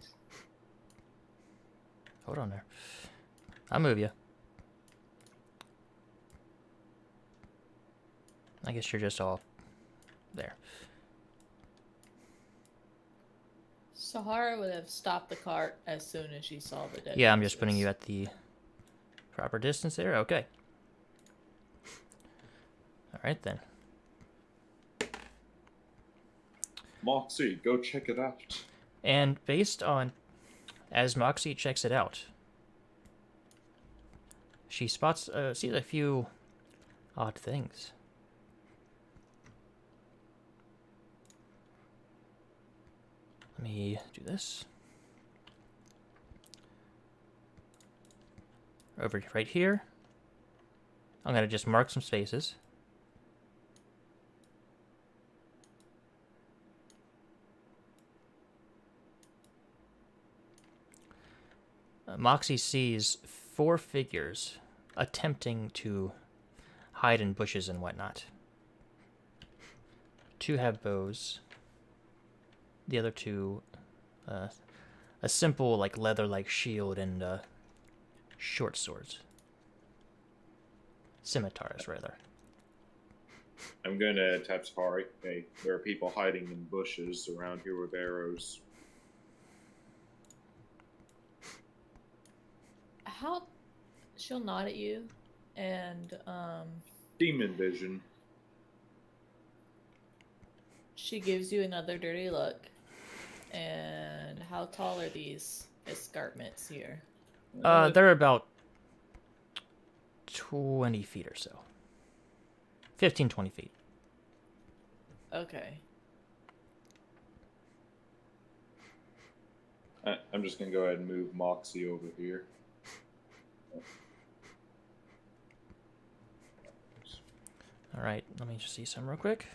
Hold on there. I'll move you. I guess you're just all there. Sahara would have stopped the cart as soon as she saw the dead Yeah, I'm just putting horses. you at the proper distance there. Okay. All right, then. Moxie, go check it out. And based on, as Moxie checks it out, she sees a few odd things. Let me do this. Over right here, I'm going to just mark some spaces. Moxie sees 4 figures attempting to hide in bushes and whatnot. 2 have bows. The other 2, a simple like leather-like shield and short swords. Scimitars, rather. I'm gonna tap Safari. Hey, there are people hiding in bushes around here with arrows. How she'll nod at you and Demon vision. she gives you another dirty look. And how tall are these escarpments here? They're about 20 feet or so. 15, 20 feet. Okay. I'm just gonna go ahead and move Moxie over here. All right, let me just see some real quick.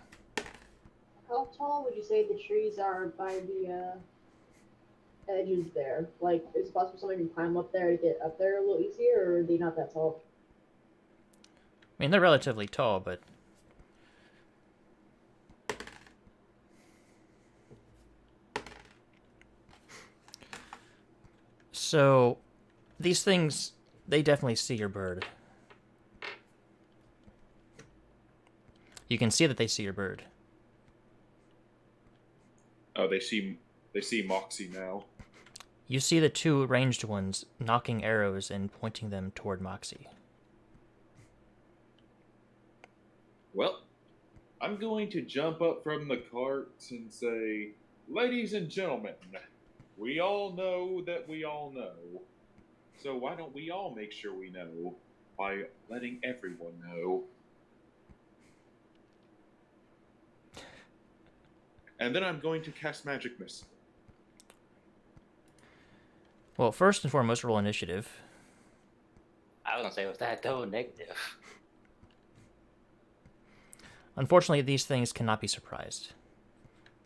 How tall would you say the trees are by the edges there? Like, is it possible somebody can climb up there to get up there a little easier, or are they not that tall? I mean, they're relatively tall, but... So, these things, they definitely see your bird. You can see that they see your bird. Oh, they see Moxie now. You see the 2 ranged ones knocking arrows and pointing them toward Moxie. Well, I'm going to jump up from the cart and say, "Ladies and gentlemen, We all know that we all know. So why don't we all make sure we know by letting everyone know? And then I'm going to cast Magic Missile. Well, first and foremost, roll initiative. I was gonna say, was that though negative? Unfortunately, these things cannot be surprised.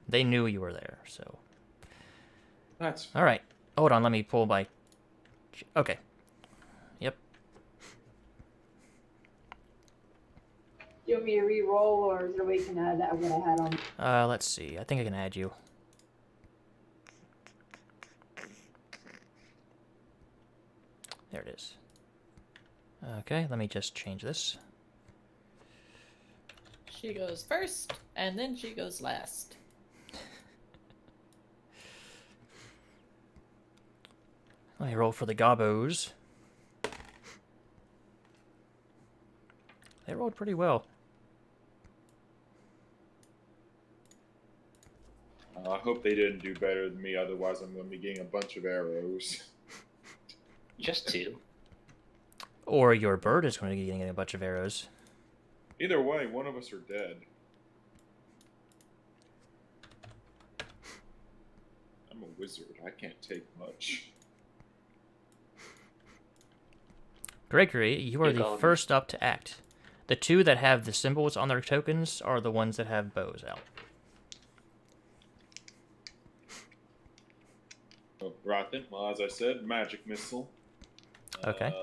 They knew you were there, so... That's Alright. Hold on, let me pull my... Okay. Yep. Do you want me to re-roll, or is there a way you can add that what I had on? Let's see. I think I can add you. There it is. Okay, let me just change this. She goes first, and then she goes last. I roll for the gobos. They rolled pretty well. I hope they didn't do better than me, otherwise I'm going to be getting a bunch of arrows. Just 2. Or your bird is going to be getting a bunch of arrows. Either way, one of us are dead. I'm a wizard. I can't take much. Gregory, you are You the go. first up to act. The 2 that have the symbols on their tokens are the ones that have bows out. Oh, right then. Well, as I said, Magic Missile. Okay.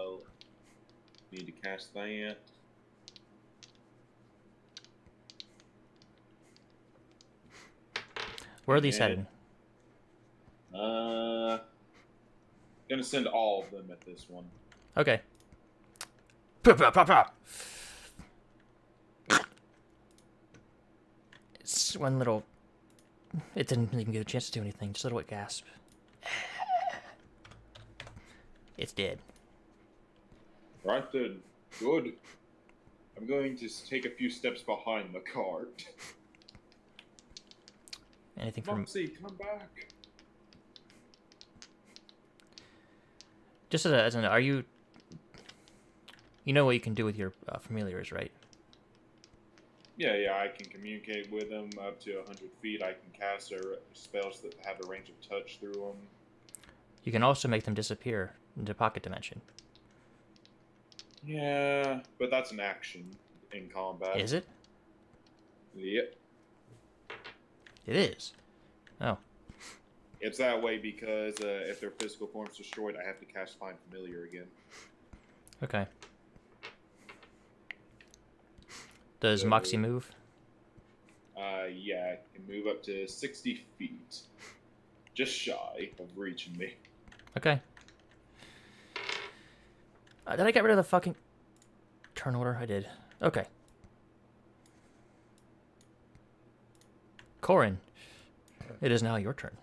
Need to cast that. Where are these Yeah. heading? Gonna send all of them at this one. Okay. Pop, pop, pop, pop. It's one little... It didn't even get a chance to do anything. Just a little gasp. It's dead. Right then. Good. I'm going to take a few steps behind the cart. Anything from... Moxie, come back. Just as an... Are you... You know what you can do with your familiars, right? Yeah, I can communicate with them up to 100 feet. I can cast spells that have a range of touch through them. You can also make them disappear into pocket dimension. Yeah, but that's an action in combat. Is it? Yep. It is. Oh. It's that way because if their physical form's destroyed, I have to cast Find Familiar again. Okay. Does So- Moxie move? Yeah, I can move up to 60 feet. Just shy of reaching me. Okay. Did I get rid of the fucking turn order? I did. Okay. Corin, it is now your turn.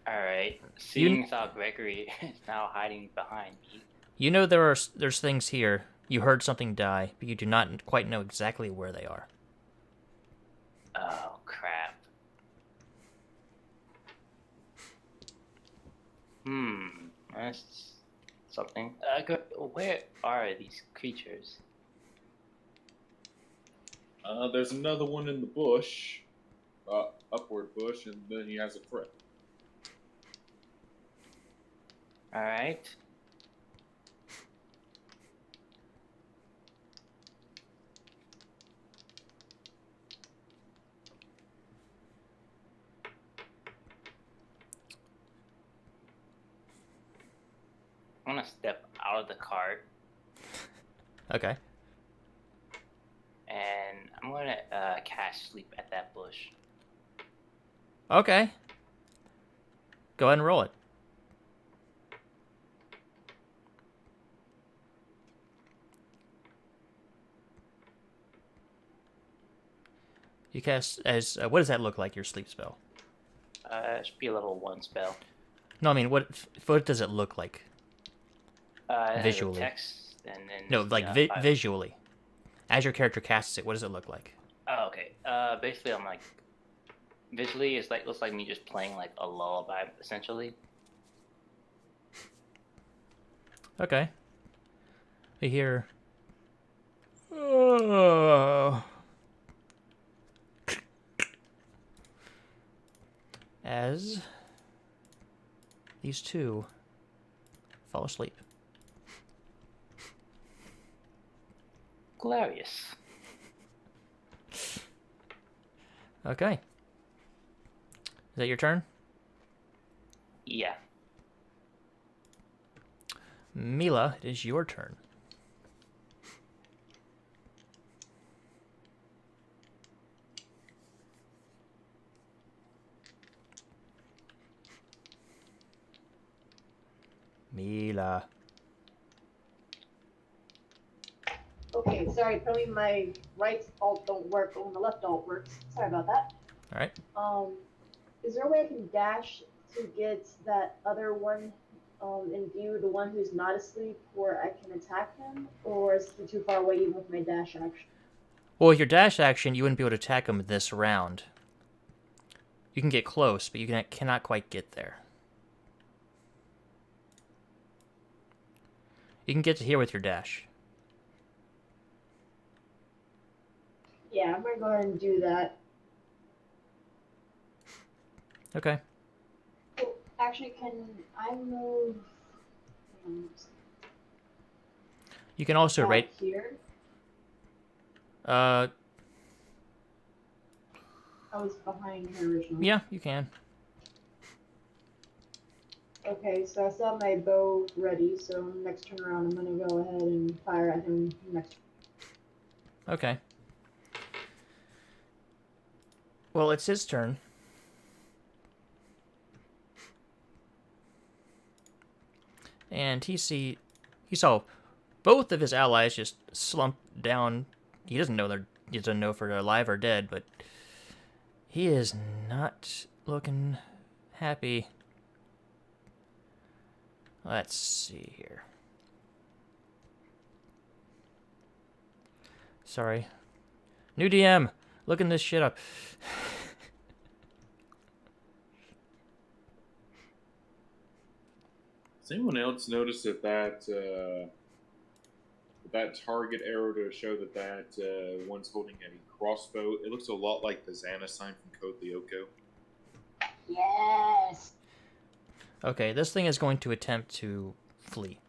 Alright. Seeing how Gregory is now hiding behind me. You know there's things here. You heard something die, but you do not quite know exactly where they are. Oh, crap. That's something. Where are these creatures? There's another one in the bush. Upward bush, and then he has a threat. Alright. I'm gonna step out of the cart Okay. and I'm gonna cast sleep at that bush. Okay. Go ahead and roll it. You cast as what does that look like? Your sleep spell? It should be a level 1 spell. No, I mean what does it look like? It has a Visually. text and then No, like visually. As your character casts it, what does it look like? Oh, okay. Basically, I'm like visually, it's like looks like me just playing like a lullaby, essentially. Okay. We hear. Oh. As these two fall asleep. Glorious. Okay. Is that your turn? Yeah. Mila, it is your turn. Mila. Okay, sorry, apparently my right alt don't work, but when the left alt works. Sorry about that. All right. Is there a way I can dash to get that other one in view, the one who's not asleep, where I can attack him? Or is he too far away even with my dash action? Well, with your dash action, you wouldn't be able to attack him this round. You can get close, but you cannot quite get there. You can get to here with your dash. Yeah, I'm gonna go ahead and do that. Okay. Oh, actually, can I move You can also rate. here? Uh, I was behind her originally. yeah, you can. Okay, so I still have my bow ready, so next turn around I'm gonna go ahead and fire at him next. Okay. Well, it's his turn. And he saw both of his allies just slump down. He doesn't know if they're alive or dead, but he is not looking happy. Let's see here. Sorry. New DM. Looking this shit up. Does anyone else notice that target arrow to show that one's holding a crossbow? It looks a lot like the Xana sign from Code Lyoko. Yes. Okay, this thing is going to attempt to flee.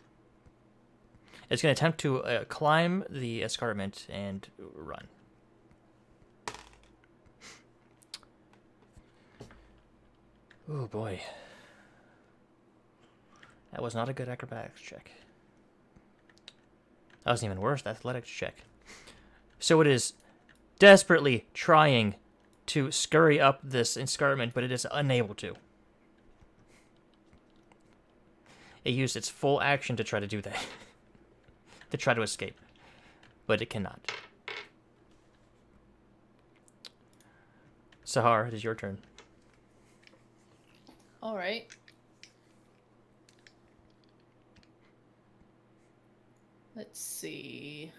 It's going to attempt to climb the escarpment and run. Oh boy. That was not a good acrobatics check. That wasn't even worse, the athletics check. So it is desperately trying to scurry up this escarpment, but it is unable to. It used its full action to try to do that. To try to escape. But it cannot. Sahar, it is your turn. Alright. Let's see.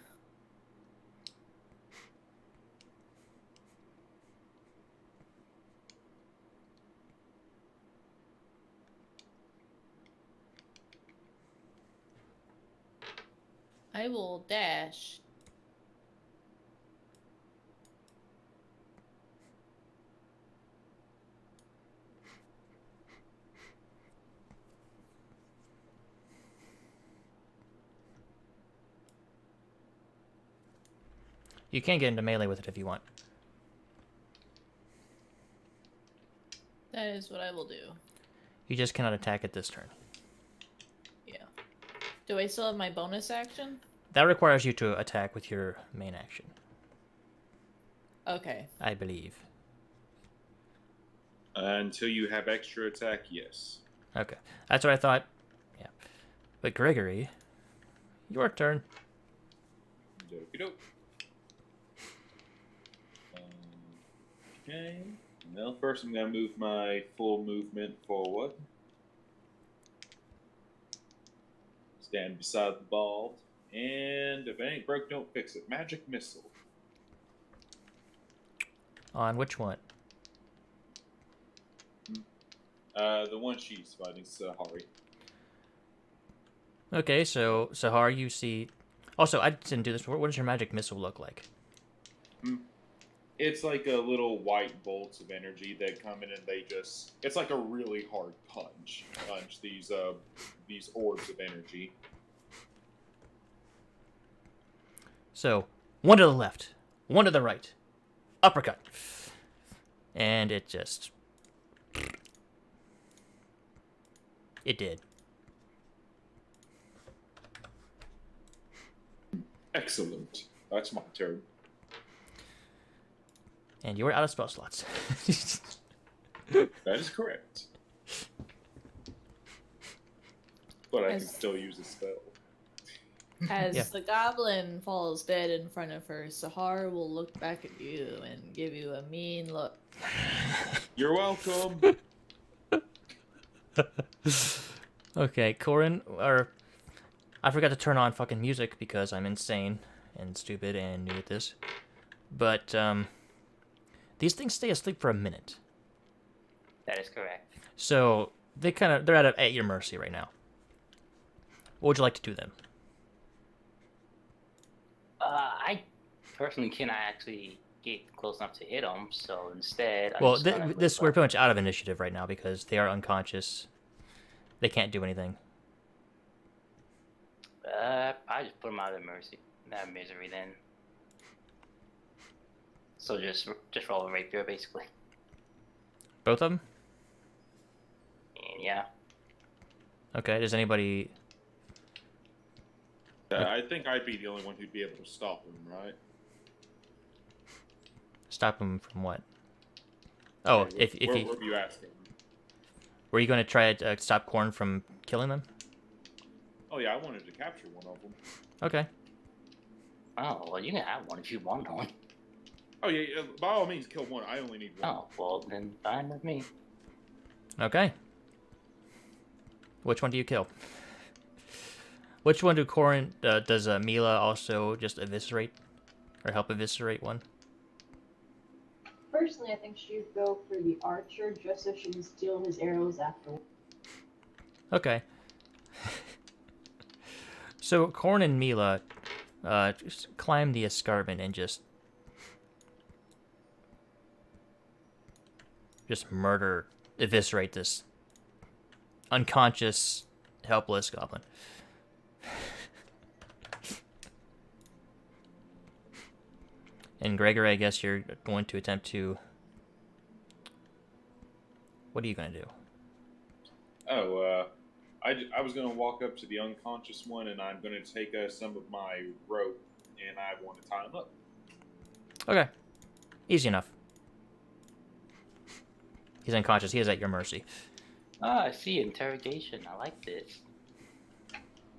I will dash. You can get into melee with it if you want. That is what I will do. You just cannot attack it this turn. Yeah. Do I still have my bonus action? That requires you to attack with your main action, Okay. I believe. Until you have extra attack, yes. Okay, that's what I thought. Yeah. But Gregory, your turn. Dokie doke. Okay. Well, first I'm going to move my full movement forward. Stand beside the ball. And if it ain't broke, don't fix it. Magic missile. On which one? The one she's fighting, Sahari. Okay, so Sahar, you see. Also, I didn't do this before. What does your magic missile look like? It's like a little white bolts of energy that come in and they just. It's like a really hard punch. Punch these orbs of energy. So, one to the left, one to the right, uppercut, and it just. It did. Excellent. That's my turn. And you were out of spell slots. That is correct. But I can As- still use a spell. As Yeah. the goblin falls dead in front of her, Sahar will look back at you and give you a mean look. You're welcome. Okay, Corin, or I forgot to turn on fucking music because I'm insane and stupid and new at this. But these things stay asleep for a minute, That is correct. so they're at your mercy right now. What would you like to do then? I personally cannot actually get close enough to hit them, so instead, I'm Well, just gonna this move we're up. pretty much out of initiative right now because they are unconscious. They can't do anything. I just put them out of that misery then. So just roll a rapier basically, Both of them? and yeah. Okay. Does anybody? I think I'd be the only one who'd be able to stop him, right? Stop him from what? Oh, if where you were you asking? were you going to try to stop Corn from killing them? Oh yeah, I wanted to capture one of them. Okay. Oh well, you can have one if you want one. Oh yeah, by all means, kill one. I only need one. Oh well, then fine with me. Okay. Which one do you kill? Which one do Corin does Mila also just eviscerate or help eviscerate one? Personally, I think she'd go for the archer just so she can steal his arrows afterwards. Okay. So Corn and Mila just climb the escarpment and just eviscerate this unconscious, helpless goblin. And Gregory, I guess you're going to attempt to. What are you going to do? Oh, I was going to walk up to the unconscious one, and I'm going to take some of my rope, and I want to tie him up. Okay. Easy enough. He's unconscious. He is at your mercy. Ah, I see interrogation. I like this.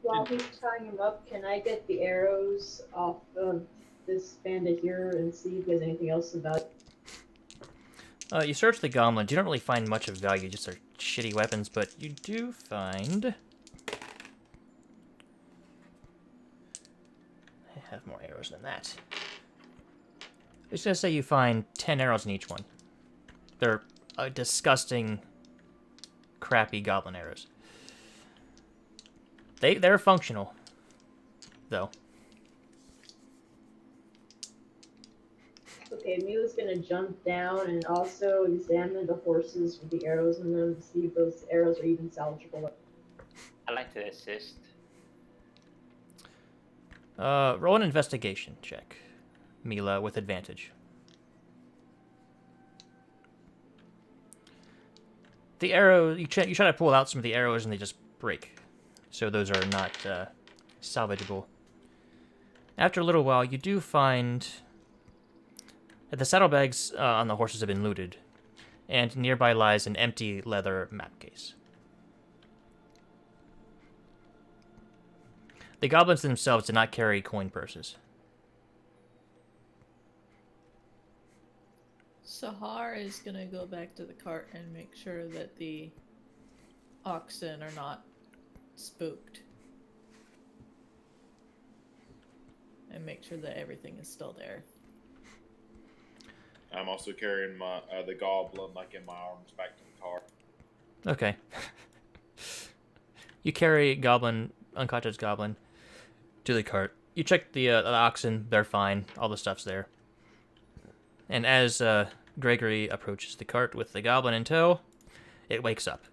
While he's tying him up, can I get the arrows off of this bandit here and see if there's anything else about it? You search the goblins. You don't really find much of value, just their shitty weapons, but you do find. I have more arrows than that. I was gonna say you find 10 arrows in each one. They're disgusting, crappy goblin arrows. They're functional, though. Okay, Mila's gonna jump down and also examine the horses with the arrows in them to see if those arrows are even salvageable. I like to assist. Roll an investigation check, Mila, with advantage. The arrow, you try to pull out some of the arrows and they just break. So those are not salvageable. After a little while, you do find that the saddlebags on the horses have been looted, and nearby lies an empty leather map case. The goblins themselves did not carry coin purses. Sahar is gonna go back to the cart and make sure that the oxen are not spooked. And make sure that everything is still there. I'm also carrying my the goblin like in my arms back to the car. Okay. You carry unconscious goblin, to the cart. You check the oxen; they're fine. All the stuff's there. And as Gregory approaches the cart with the goblin in tow, it wakes up.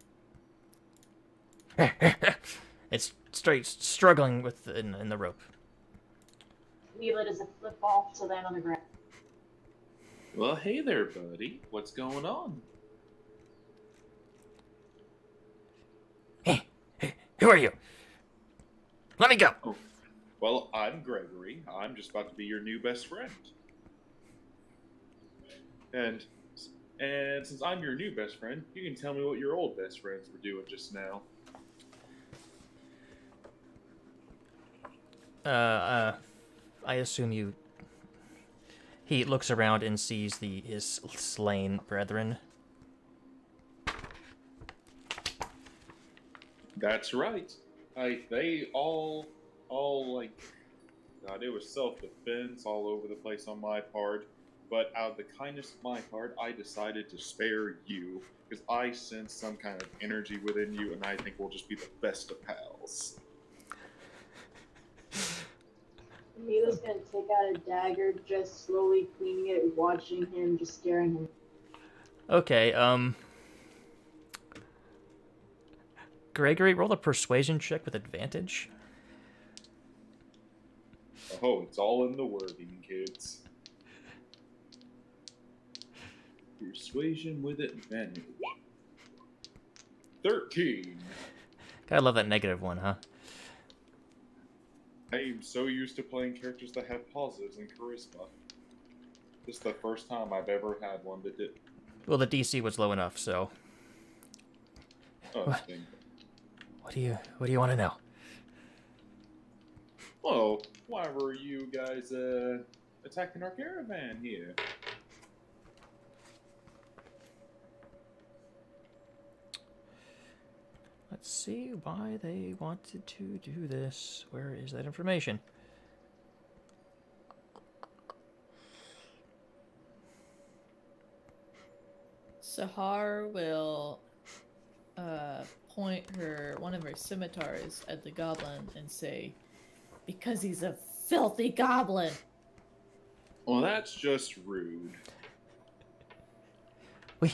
It's straight struggling with in the rope. Mila does a flip off to land on the ground. Well, hey there, buddy. What's going on? Hey, who are you? Let me go. Oh, well, I'm Gregory. I'm just about to be your new best friend. And since I'm your new best friend, you can tell me what your old best friends were doing just now. I assume you. He looks around and sees his slain brethren. That's right. They all like, God, it was self-defense all over the place on my part. But out of the kindness of my heart, I decided to spare you because I sense some kind of energy within you, and I think we'll just be the best of pals. Mila's gonna take out a dagger, just slowly cleaning it, watching him, just staring him. Okay, Gregory, roll a persuasion check with advantage. Oh, it's all in the wording, kids. Persuasion with advantage. 13. Gotta love that negative one, huh? I'm so used to playing characters that have positives in charisma. This is the first time I've ever had one that did. Well, the DC was low enough, so. Oh, What? dang. What do you want to know? Well, why were you guys attacking our caravan here? Let's see why they wanted to do this. Where is that information? Sahar will point one of her scimitars at the goblin and say, "Because he's a filthy goblin." Well, that's just rude. We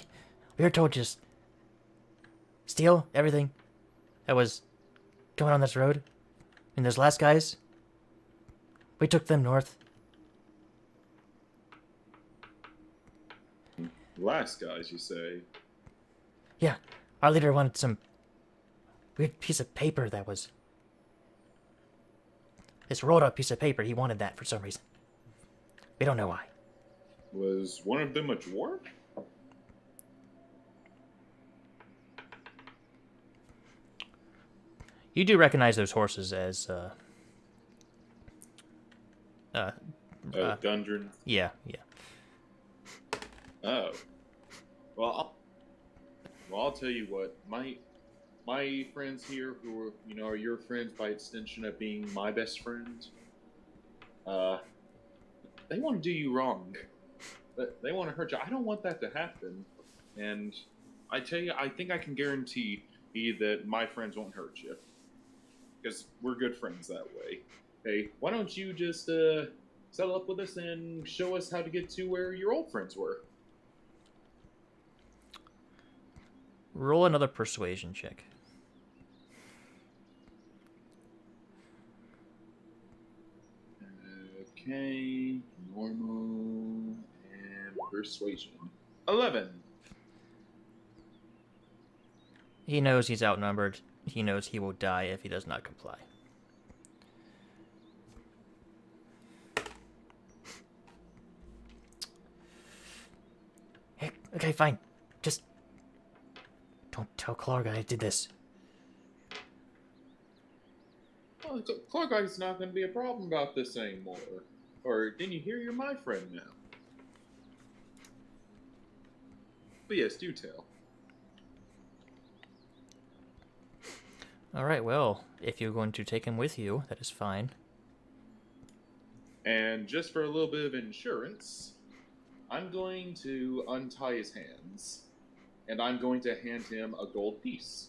were told just steal everything that was going on this road. And those last guys, we took them north. Last guys, you say? Yeah, our leader wanted some weird piece of paper that was this rolled up piece of paper. He wanted that for some reason. We don't know why. Was one of them a dwarf? You do recognize those horses as Gundren. yeah. Oh. Well, I'll tell you what. My friends here, who are, are your friends by extension of being my best friend, they want to do you wrong. They want to hurt you. I don't want that to happen. And I tell you, I think I can guarantee that my friends won't hurt you. Because we're good friends that way. Hey, why don't you just settle up with us and show us how to get to where your old friends were? Roll another persuasion check. Okay, normal and persuasion. 11. He knows he's outnumbered. He knows he will die if he does not comply. Hey, okay, fine. Just don't tell Clark I did this. Well, Clark's not going to be a problem about this anymore. Or didn't you hear you're my friend now? But yes, do tell. All right, well, if you're going to take him with you, that is fine. And just for a little bit of insurance, I'm going to untie his hands and I'm going to hand him a gold piece.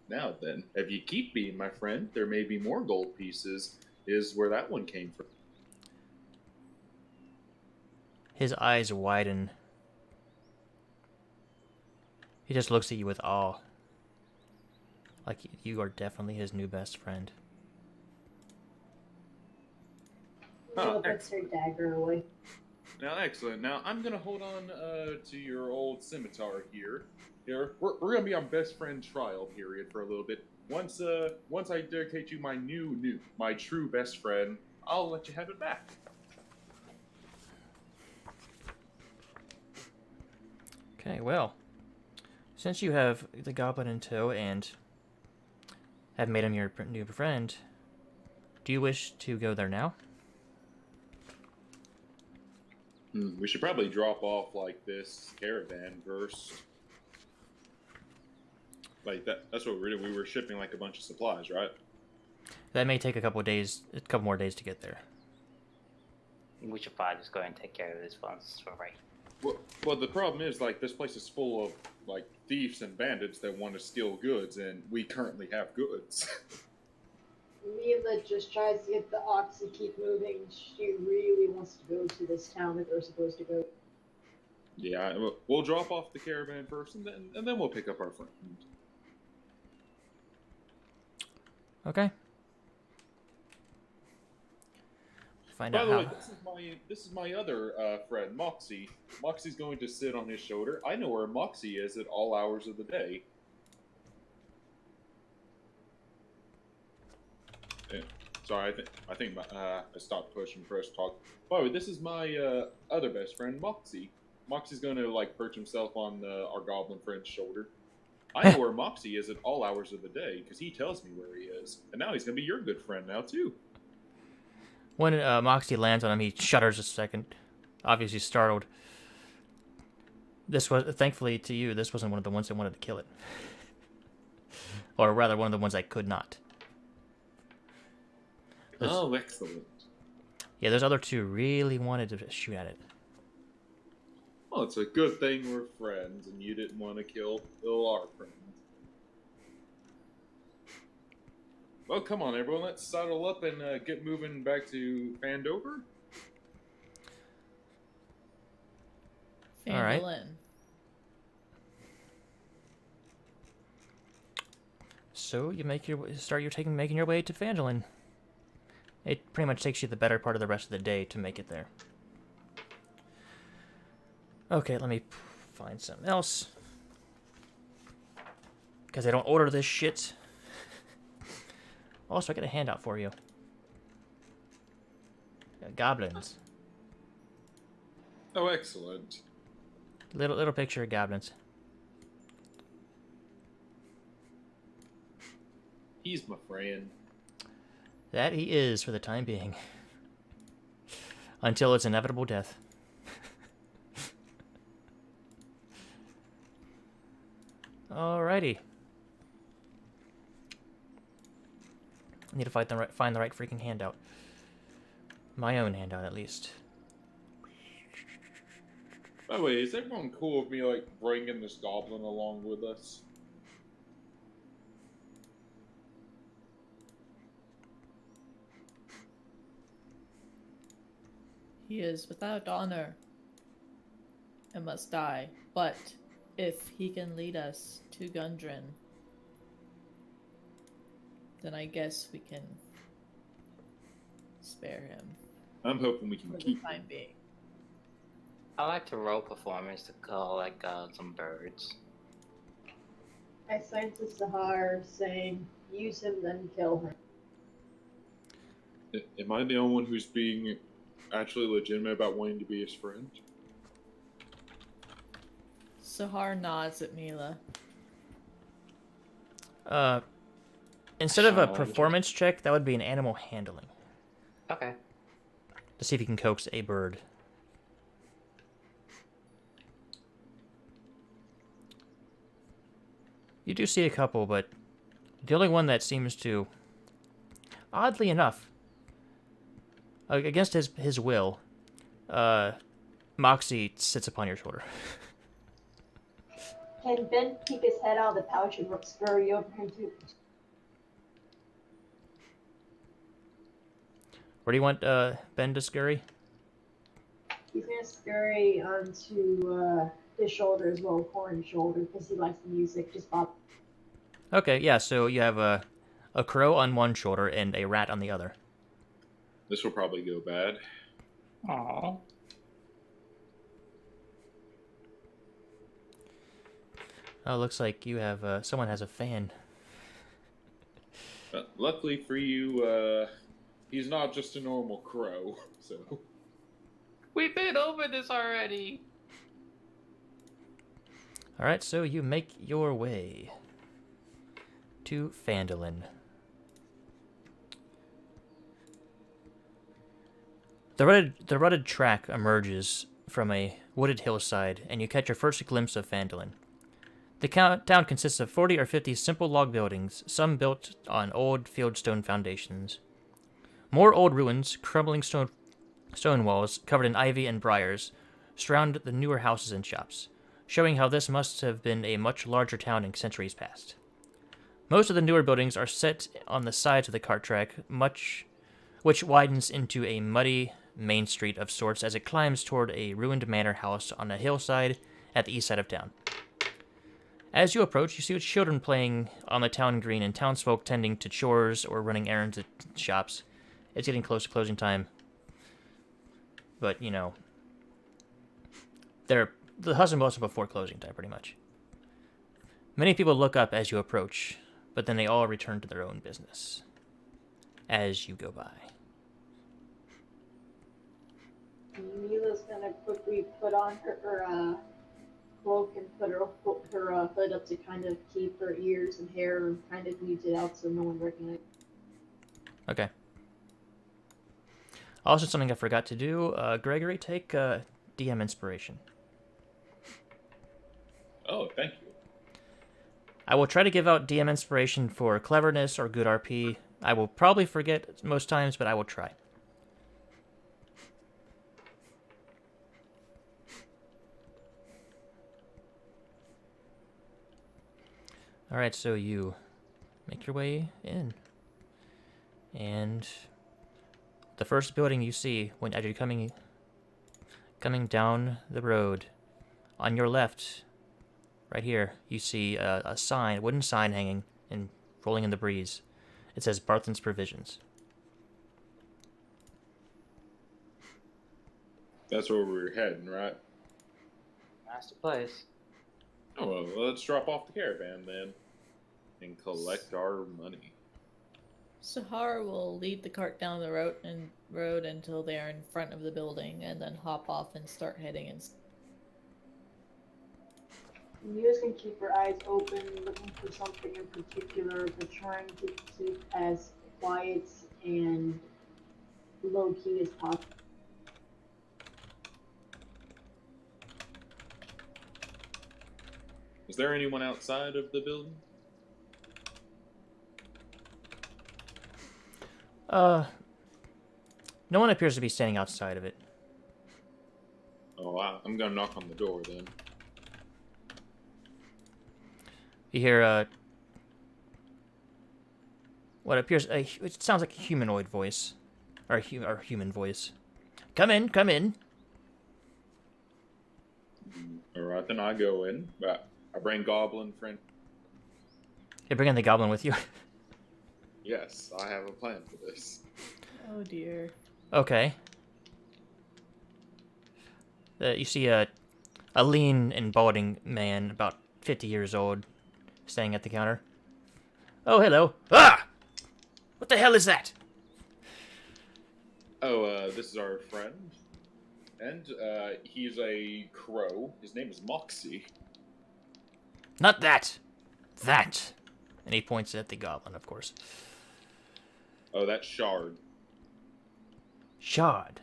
Now then, if you keep being my friend, there may be more gold pieces, is where that one came from. His eyes widen. He just looks at you with awe. Like you are definitely his new best friend. Mila puts her dagger away. Now, excellent. Now, I'm going to hold on to your old scimitar here. We're going to be on best friend trial period for a little bit. Once I dedicate you my true best friend, I'll let you have it back. Okay, well, since you have the goblin in tow and have made him your new friend, do you wish to go there now? We should probably drop off, like, this caravan first. Like, that's what we were shipping, like, a bunch of supplies, right? That may take a couple more days to get there. We should probably just go ahead and take care of this once for right. Well, the problem is, like, this place is full of, like, thieves and bandits that want to steal goods, and we currently have goods. Mila just tries to get the ox to keep moving. She really wants to go to this town that we're supposed to go. Yeah, we'll drop off the caravan first, and then we'll pick up our friend. Okay. Find By out the how. way, this is my other friend, Moxie. Moxie's going to sit on his shoulder. I know where Moxie is at all hours of the day. Yeah, sorry, I think I stopped pushing press talk. By the way, this is my other best friend, Moxie. Moxie's going to like perch himself on our goblin friend's shoulder. I know where Moxie is at all hours of the day because he tells me where he is, and now he's going to be your good friend now too. When Moxie lands on him, he shudders a second, obviously startled. Thankfully to you, this wasn't one of the ones that wanted to kill it. Or rather, one of the ones I could not. Oh, excellent. Yeah, those other two really wanted to shoot at it. Well, it's a good thing we're friends, and you didn't want to kill our friend. Well, come on, everyone. Let's saddle up and get moving back to Phandelver. All right. Phandelin. So you making your way to Phandelin. It pretty much takes you the better part of the rest of the day to make it there. Okay, let me find something else. Because I don't order this shit. Also, I got a handout for you. Goblins. Oh, excellent. Little picture of goblins. He's my friend. That he is for the time being. Until its inevitable death. Alrighty. I need to find the right freaking handout. My own handout, at least. By the way, is everyone cool with me, like, bringing this goblin along with us? He is without honor and must die, but if he can lead us to Gundren, then I guess we can spare him I'm hoping we can for the keep time being. I like to roll performance to call like some birds. I signed to Sahar saying, use him, then kill him. Am I the only one who's being actually legitimate about wanting to be his friend? Sahar nods at Mila. Instead of a performance check, that would be an animal handling. Okay. To see if you can coax a bird. You do see a couple, but the only one that seems to, oddly enough, against his will, Moxie sits upon your shoulder. Can Ben peek his head out of the pouch and scurry over him too? Where do you want Ben to scurry? He's gonna scurry onto his shoulder as well, Corin's shoulder, because he likes the music. Just pop. Okay, yeah, so you have a crow on one shoulder and a rat on the other. This will probably go bad. Aww. Oh, looks like you have, someone has a fan. Luckily for you, he's not just a normal crow, so... We've been over this already. Alright, so you make your way to Phandelver. The rutted track emerges from a wooded hillside, and you catch your first glimpse of Phandelver. The town consists of 40 or 50 simple log buildings, some built on old fieldstone foundations. More old ruins, crumbling stone walls covered in ivy and briars, surround the newer houses and shops, showing how this must have been a much larger town in centuries past. Most of the newer buildings are set on the sides of the cart track, which widens into a muddy main street of sorts as it climbs toward a ruined manor house on a hillside at the east side of town. As you approach, you see children playing on the town green and townsfolk tending to chores or running errands at shops. It's getting close to closing time. But, you know, the hustle and bustle before closing time, pretty much. Many people look up as you approach, but then they all return to their own business as you go by. Mila's gonna quickly put on her cloak and put her hood up to kind of keep her ears and hair kind of muted out so no one recognizes. Okay. Also, something I forgot to do, Gregory, take DM inspiration. Oh, thank you. I will try to give out DM inspiration for cleverness or good RP. I will probably forget most times, but I will try. Alright, so you make your way in. And the first building you see as you're coming down the road, on your left, right here, you see a wooden sign hanging and rolling in the breeze. It says Barthen's Provisions. That's where we're heading, right? Master place. Oh, well, let's drop off the caravan then and collect our money. Sahara will lead the cart down the road until they are in front of the building, and then hop off and start heading in. Mila's gonna keep her eyes open, looking for something in particular, but trying to keep as quiet and low key as possible. Is there anyone outside of the building? No one appears to be standing outside of it. Oh, I'm gonna knock on the door then. You hear what appears it sounds like a humanoid voice, or human voice. Come in, come in. Alright, then I go in. I bring Goblin friend. You're bringing the goblin with you. Yes, I have a plan for this. Oh dear. Okay. You see a lean and balding man, about 50 years old, standing at the counter. Oh, hello. Ah! What the hell is that? Oh, this is our friend. And, he's a crow. His name is Moxie. Not that. That. And he points at the goblin, of course. Oh, that's Shard. Shard.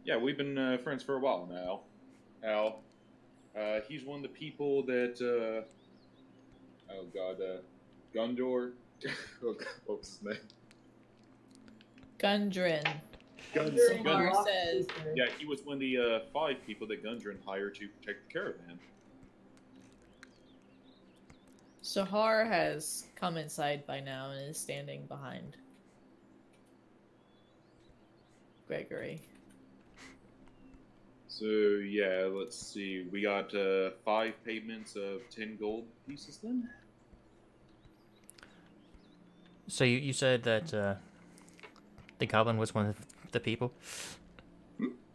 Yeah, we've been friends for a while now. Al. He's one of the people that, oh god, Gundor? Oh god, what was his name? Gundren. Gundren says. Yeah, he was one of the 5 people that Gundren hired to protect the caravan. Shahar has come inside by now and is standing behind Gregory. So yeah, let's see. We got 5 payments of 10 gold pieces then. So you said that the goblin was one of the people?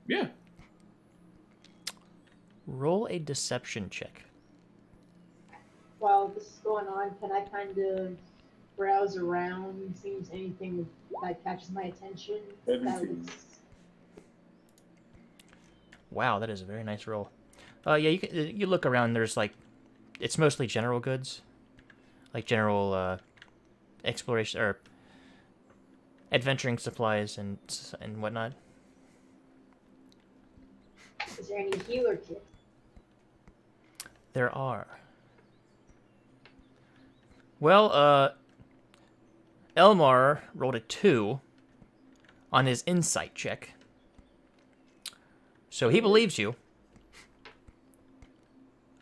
Yeah. Roll a deception check. While this is going on, can I kind of browse around, see if anything that catches my attention? That 17. was... Wow, that is a very nice roll. Yeah, you look around. There's like, it's mostly general goods, like general exploration or adventuring supplies and whatnot. Is there any healer kit? There are. Well, Elmar rolled a 2 on his insight check. So he believes you.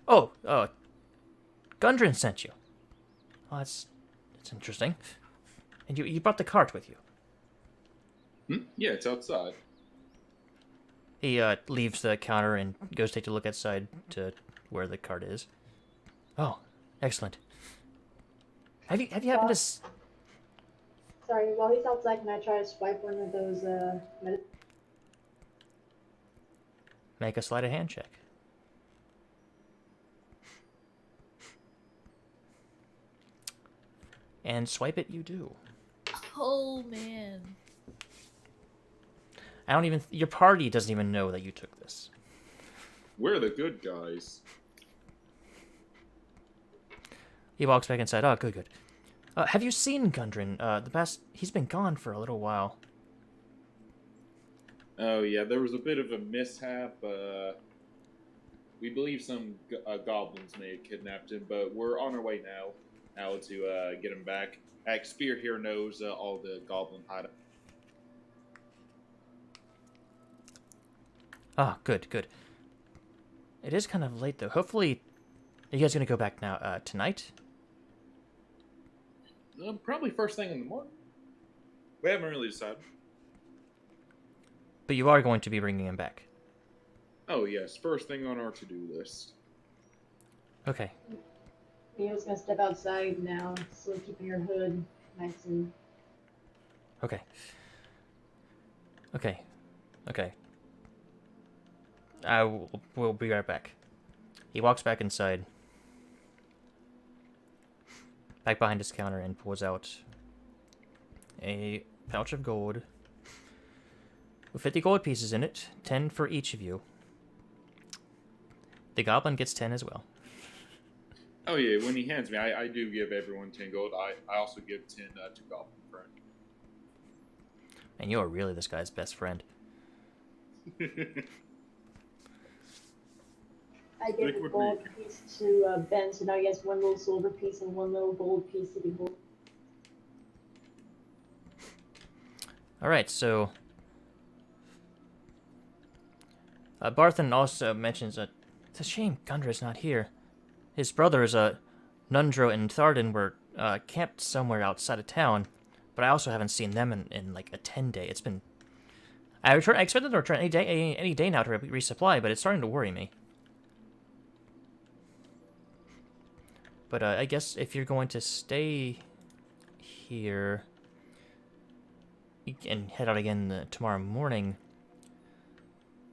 Oh, Gundren sent you. Oh, that's interesting. And you brought the cart with you. Yeah, it's outside. He leaves the counter and goes to take a look outside to where the cart is. Oh, excellent. Have you happened to? Sorry, while he's outside, can I try to swipe one of those Make a sleight of hand check. And swipe it you do. Oh man. I don't even... Your party doesn't even know that you took this. We're the good guys. He walks back inside. Oh, good. Have you seen Gundren? He's been gone for a little while. Oh yeah, there was a bit of a mishap. We believe some goblins may have kidnapped him, but we're on our way now to get him back. Spear here knows all the goblin hideouts. Ah, good. It is kind of late, though. Hopefully... Are you guys going to go back now tonight? Probably first thing in the morning. We haven't really decided. But you are going to be bringing him back. Oh yes, first thing on our to-do list. Okay. Neil's gonna step outside now, still keeping your hood nice and... Okay. We'll be right back. He walks back inside. Back behind his counter and pulls out a pouch of gold with 50 gold pieces in it, 10 for each of you. The goblin gets 10 as well. Oh yeah, when he hands me, I do give everyone 10 gold. I also give 10 to Goblin Friend. And you're really this guy's best friend. I gave a gold piece to Ben, so now he has one little silver piece and one little gold piece to be holding. Alright, so... Barthen also mentions that it's a shame Gundra's not here. His brothers, Nundro and Tharden, were camped somewhere outside of town, but I also haven't seen them in like a 10-day. It's been... I expected them to return any day now to resupply, but it's starting to worry me. But I guess if you're going to stay here and head out again tomorrow morning,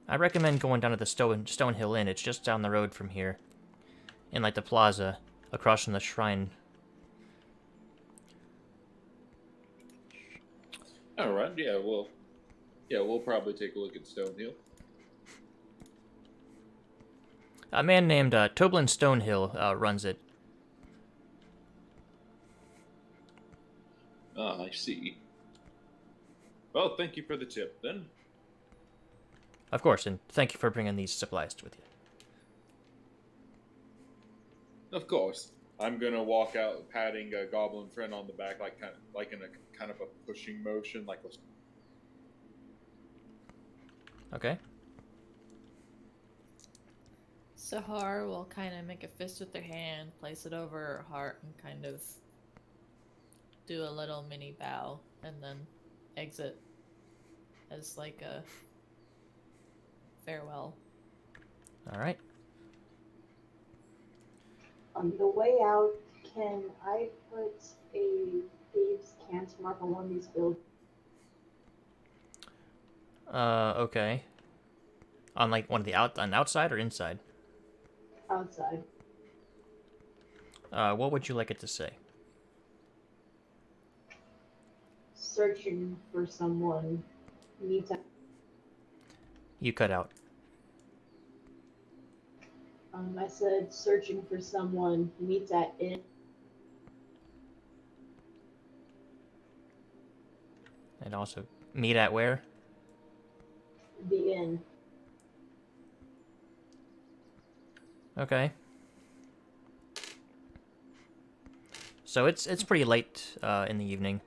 I recommend going down to the Stone Hill Inn. It's just down the road from here, in like the plaza, across from the shrine. All right, we'll probably take a look at Stonehill. A man named Toblin Stonehill runs it. Ah, I see. Well, thank you for the tip, then. Of course, and thank you for bringing these supplies with you. Of course. I'm gonna walk out, patting a Goblin Friend on the back, like in a kind of a pushing motion, like. Okay. Sahar will kind of make a fist with her hand, place it over her heart, and kind of do a little mini bow, and then exit as like a farewell. All right. On the way out, can I put a thieves' can't mark on one of these buildings? Okay. On like one of the on outside or inside? Outside. What would you like it to say? Searching for someone. Meet at, You cut out. I said searching for someone. Meet at inn. And also, meet at where? The inn. Okay. So it's pretty late in the evening.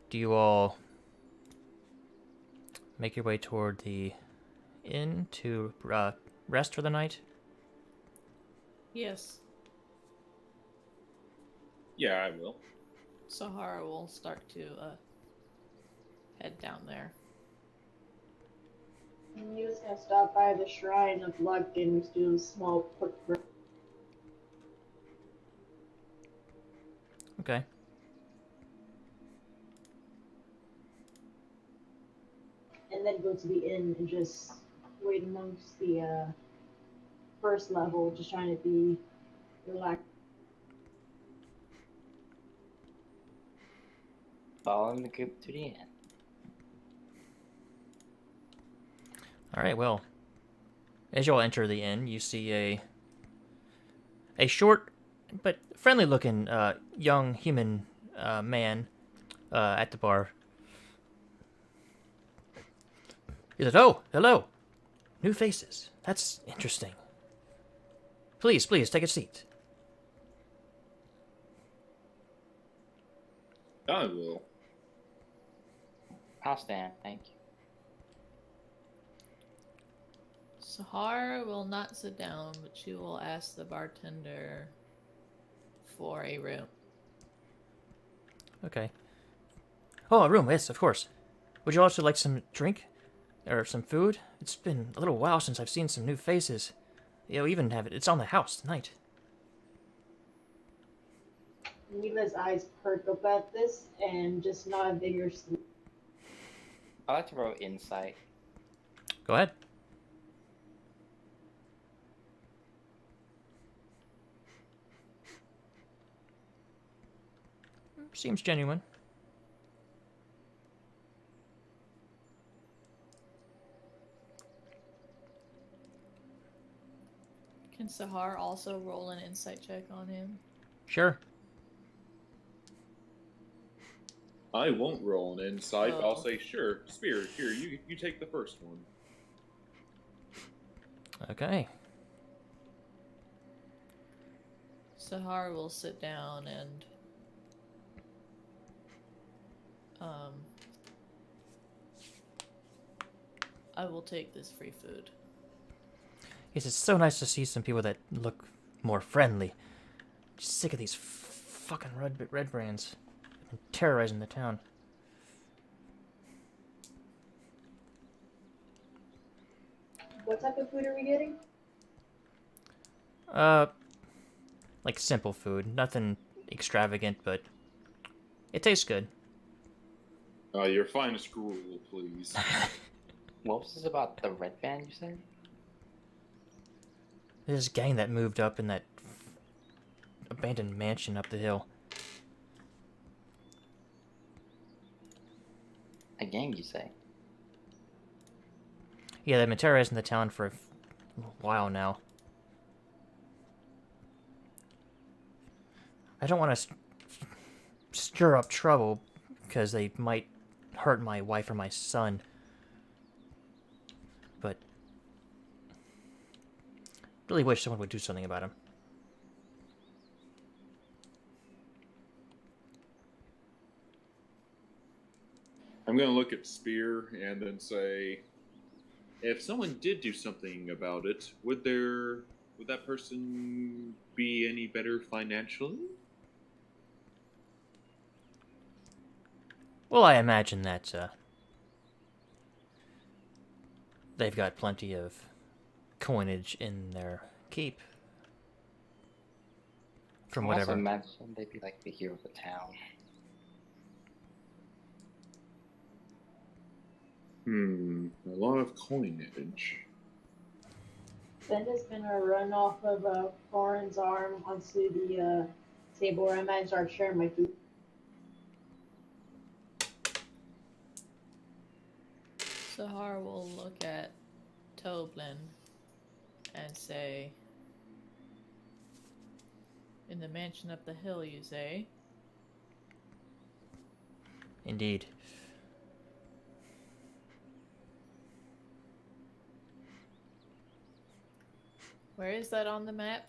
Do you all make your way toward the inn to rest for the night? Yes, Yeah, I will. Sahara will start to head down there. He was gonna stop by the Shrine of Luck and do a small quick break. Okay. And then go to the inn and just wait amongst the first level, just trying to be relaxed. Following the group to the end. All right. Well, as you all enter the inn, you see a short but friendly-looking young human man at the bar. He says, "Oh, hello. New faces. That's interesting. Please, take a seat." I will. I'll stand, thank you. Sahara will not sit down, but she will ask the bartender for a room. Okay. Oh, a room. Yes, of course. Would you also like some drink? Or some food? It's been a little while since I've seen some new faces. You'll even have it. It's on the house tonight. Mila's eyes perk up at this and just nod vigorously. I like to roll insight. Go ahead. Seems genuine. Can Sahar also roll an insight check on him? Sure. I won't roll an insight. Oh. I'll say, sure, Spirit, here, you take the first one. Okay. Sahar will sit down and I will take this free food. Yes, it's so nice to see some people that look more friendly. Just sick of these fucking red brands terrorizing the town. What type of food are we getting? Like simple food, nothing extravagant, but it tastes good. Your finest gruel, please. What was this about the red band you said? There's this gang that moved up in that abandoned mansion up the hill. A gang, you say? Yeah, they've been terrorizing the town for a while now. I don't want to stir up trouble because they might hurt my wife or my son. But really wish someone would do something about him. I'm going to look at Spear and then say, if someone did do something about it, would that person be any better financially? Well, I imagine that they've got plenty of coinage in their keep. From I whatever. also imagine they'd be like the hero of the town. A lot of coinage. Ben is gonna run off of Corin's arm onto the table where I might start sharing my food. Sahar will look at Toblin and say, "In the mansion up the hill, you say?" Indeed. Where is that on the map?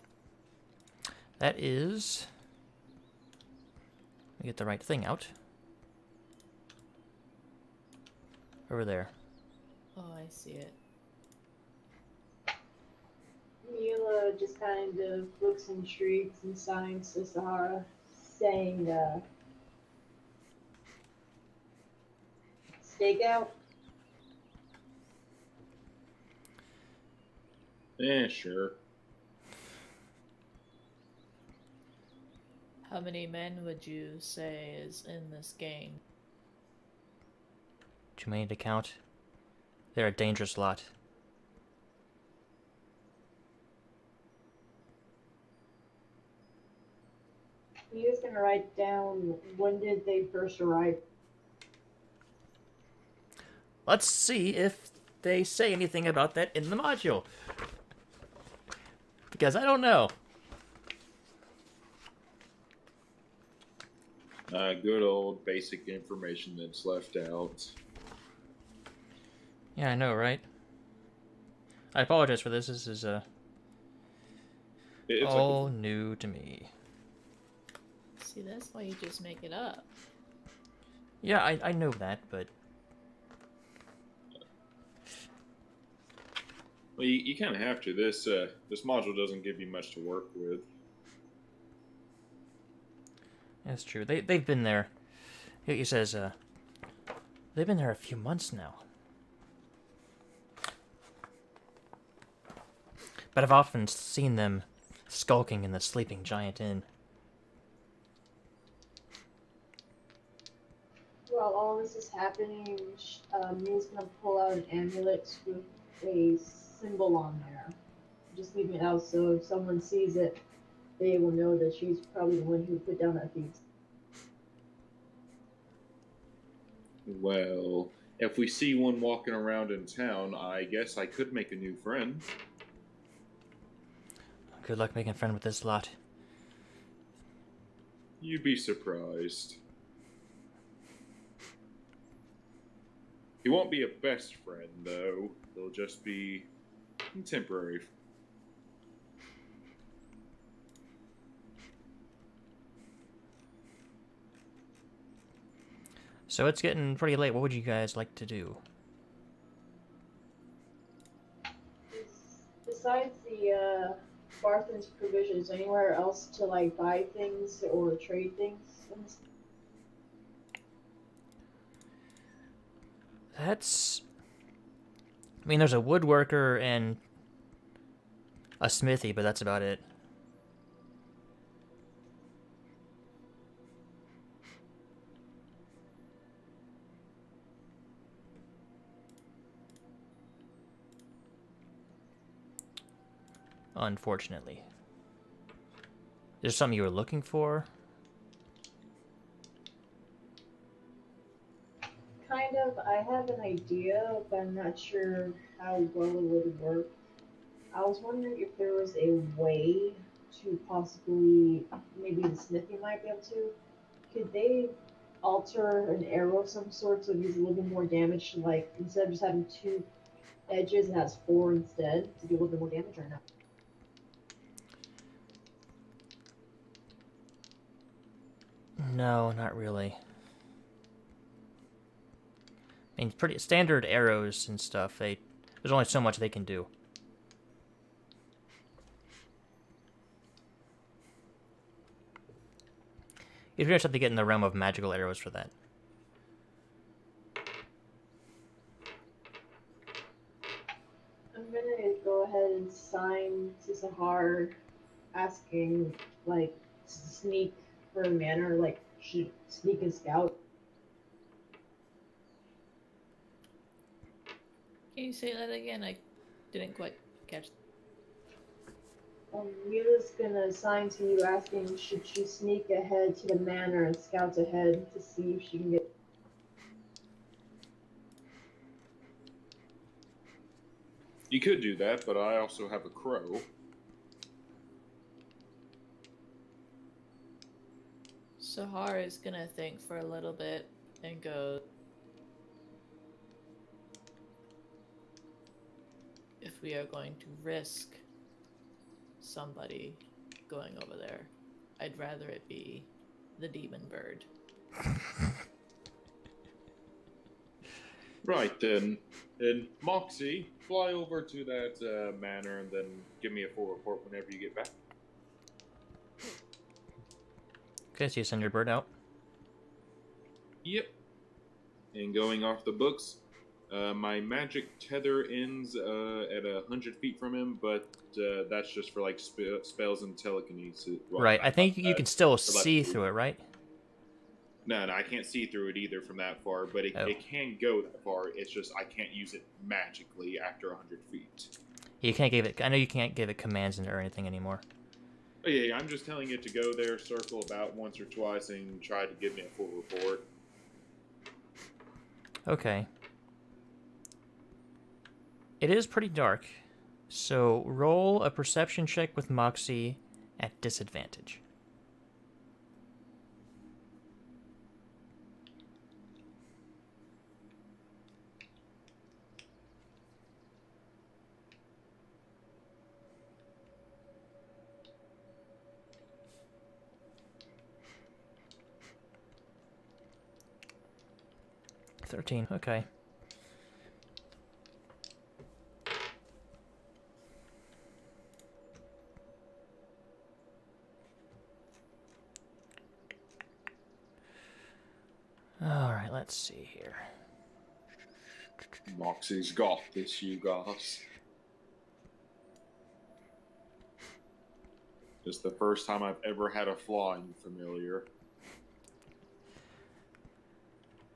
That is... Let me get the right thing out. Over there. Oh, I see it. Mila just kind of looks intrigued and signs to Sahara, saying, "Stakeout." Sure. How many men would you say is in this gang? Too many to count. They're a dangerous lot. Mila's gonna write down when did they first arrive. Let's see if they say anything about that in the module. Because I don't know. Good old basic information that's left out. Yeah, I know, right? I apologize for this. This is It's all new to me. See, that's why you just make it up. Yeah, I know that, but... Well, you kind of have to. This module doesn't give you much to work with. That's true. They've been there. He says, they've been there a few months now. But I've often seen them skulking in the Sleeping Giant Inn. While all this is happening, Mila's gonna pull out an amulet with a symbol on there. Just leaving it out so if someone sees it, they will know that she's probably the one who put down that feast. Well, if we see one walking around in town, I guess I could make a new friend. Good luck making a friend with this lot. You'd be surprised. He won't be a best friend, though. He'll just be temporary. So it's getting pretty late. What would you guys like to do? Besides the Barthen's provisions, anywhere else to like buy things or trade things? That's... I mean, there's a woodworker and a smithy, but that's about it. Unfortunately. Is there something you were looking for? Kind of. I have an idea, but I'm not sure how well it would work. I was wondering if there was a way to possibly, maybe the smithy might be able to. Could they alter an arrow of some sort so it deals a little bit more damage? Like instead of just having two edges, it has four instead to do a little bit more damage, or not? No, not really. I mean, pretty standard arrows and stuff. They There's only so much they can do. You'd just have to get in the realm of magical arrows for that. I'm gonna go ahead and sign to Sahar asking, like, sneak for a manner, like, should sneak and scout. Can you say that again? I didn't quite catch. Mila's gonna assign to you asking, should she sneak ahead to the manor and scout ahead to see if she can get. You could do that, but I also have a crow. Sahar is gonna think for a little bit and go. If we are going to risk somebody going over there, I'd rather it be the demon bird. Right then. And Moxie, fly over to that manor and then give me a full report whenever you get back. Okay, so you send your bird out. Yep. And going off the books, my magic tether ends at 100 feet from him, but that's just for like spells and telekinesis. Well, Right, I think you can still for see through it, right? No, I can't see through it either from that far, but it can go that far. It's just I can't use it magically after 100 feet. You can't give it. I know you can't give it commands or anything anymore. Oh, yeah, I'm just telling it to go there, circle about once or twice, and try to give me a full report. Okay. It is pretty dark, so roll a perception check with Moxie at disadvantage. Okay. Alright, let's see here. Moxie's got this, you guys. Just the first time I've ever had a flying familiar.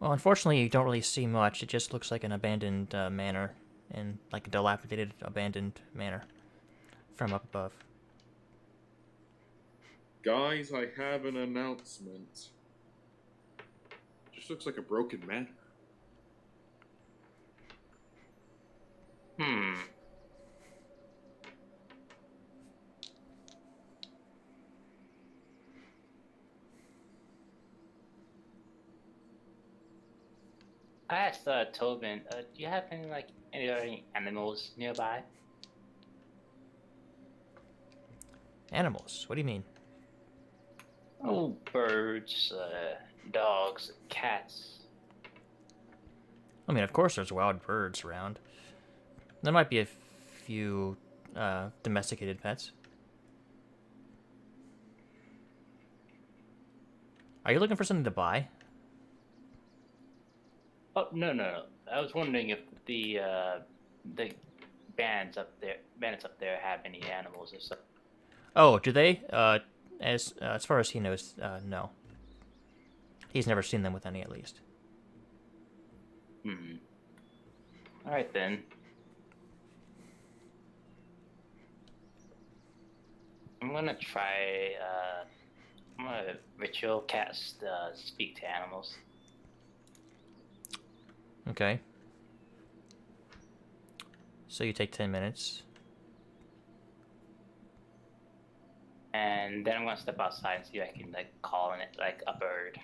Well, unfortunately, you don't really see much. It just looks like an abandoned manor, and like a dilapidated, abandoned manor from up above. Guys, I have an announcement. Just looks like a broken manor. I asked Tobin, do you have any animals nearby? Animals? What do you mean? Oh, birds, dogs, cats. I mean, of course there's wild birds around. There might be a few domesticated pets. Are you looking for something to buy? Oh, no. I was wondering if the bandits up there have any animals or something. Oh, do they? As far as he knows, no. He's never seen them with any, at least. All right then. I'm gonna try. I'm gonna ritual cast speak to animals. Okay. So you take 10 minutes. And then I'm gonna step outside and see if I can call on it like a bird.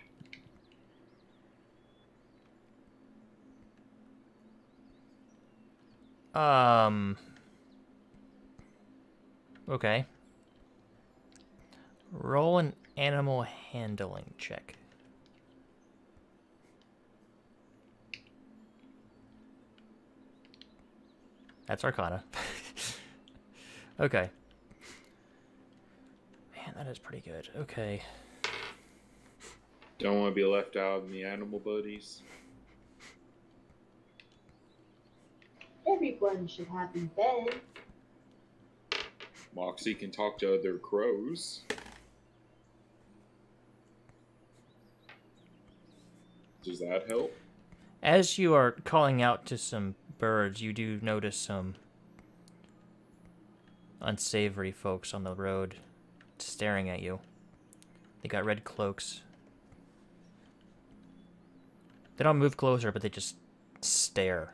Okay. Roll an animal handling check. That's Arcana. Okay. Man, that is pretty good. Okay. Don't want to be left out in the animal buddies. Everyone should have a bed. Moxie can talk to other crows. Does that help? As you are calling out to some birds, you do notice some unsavory folks on the road staring at you. They got red cloaks. They don't move closer, but they just stare.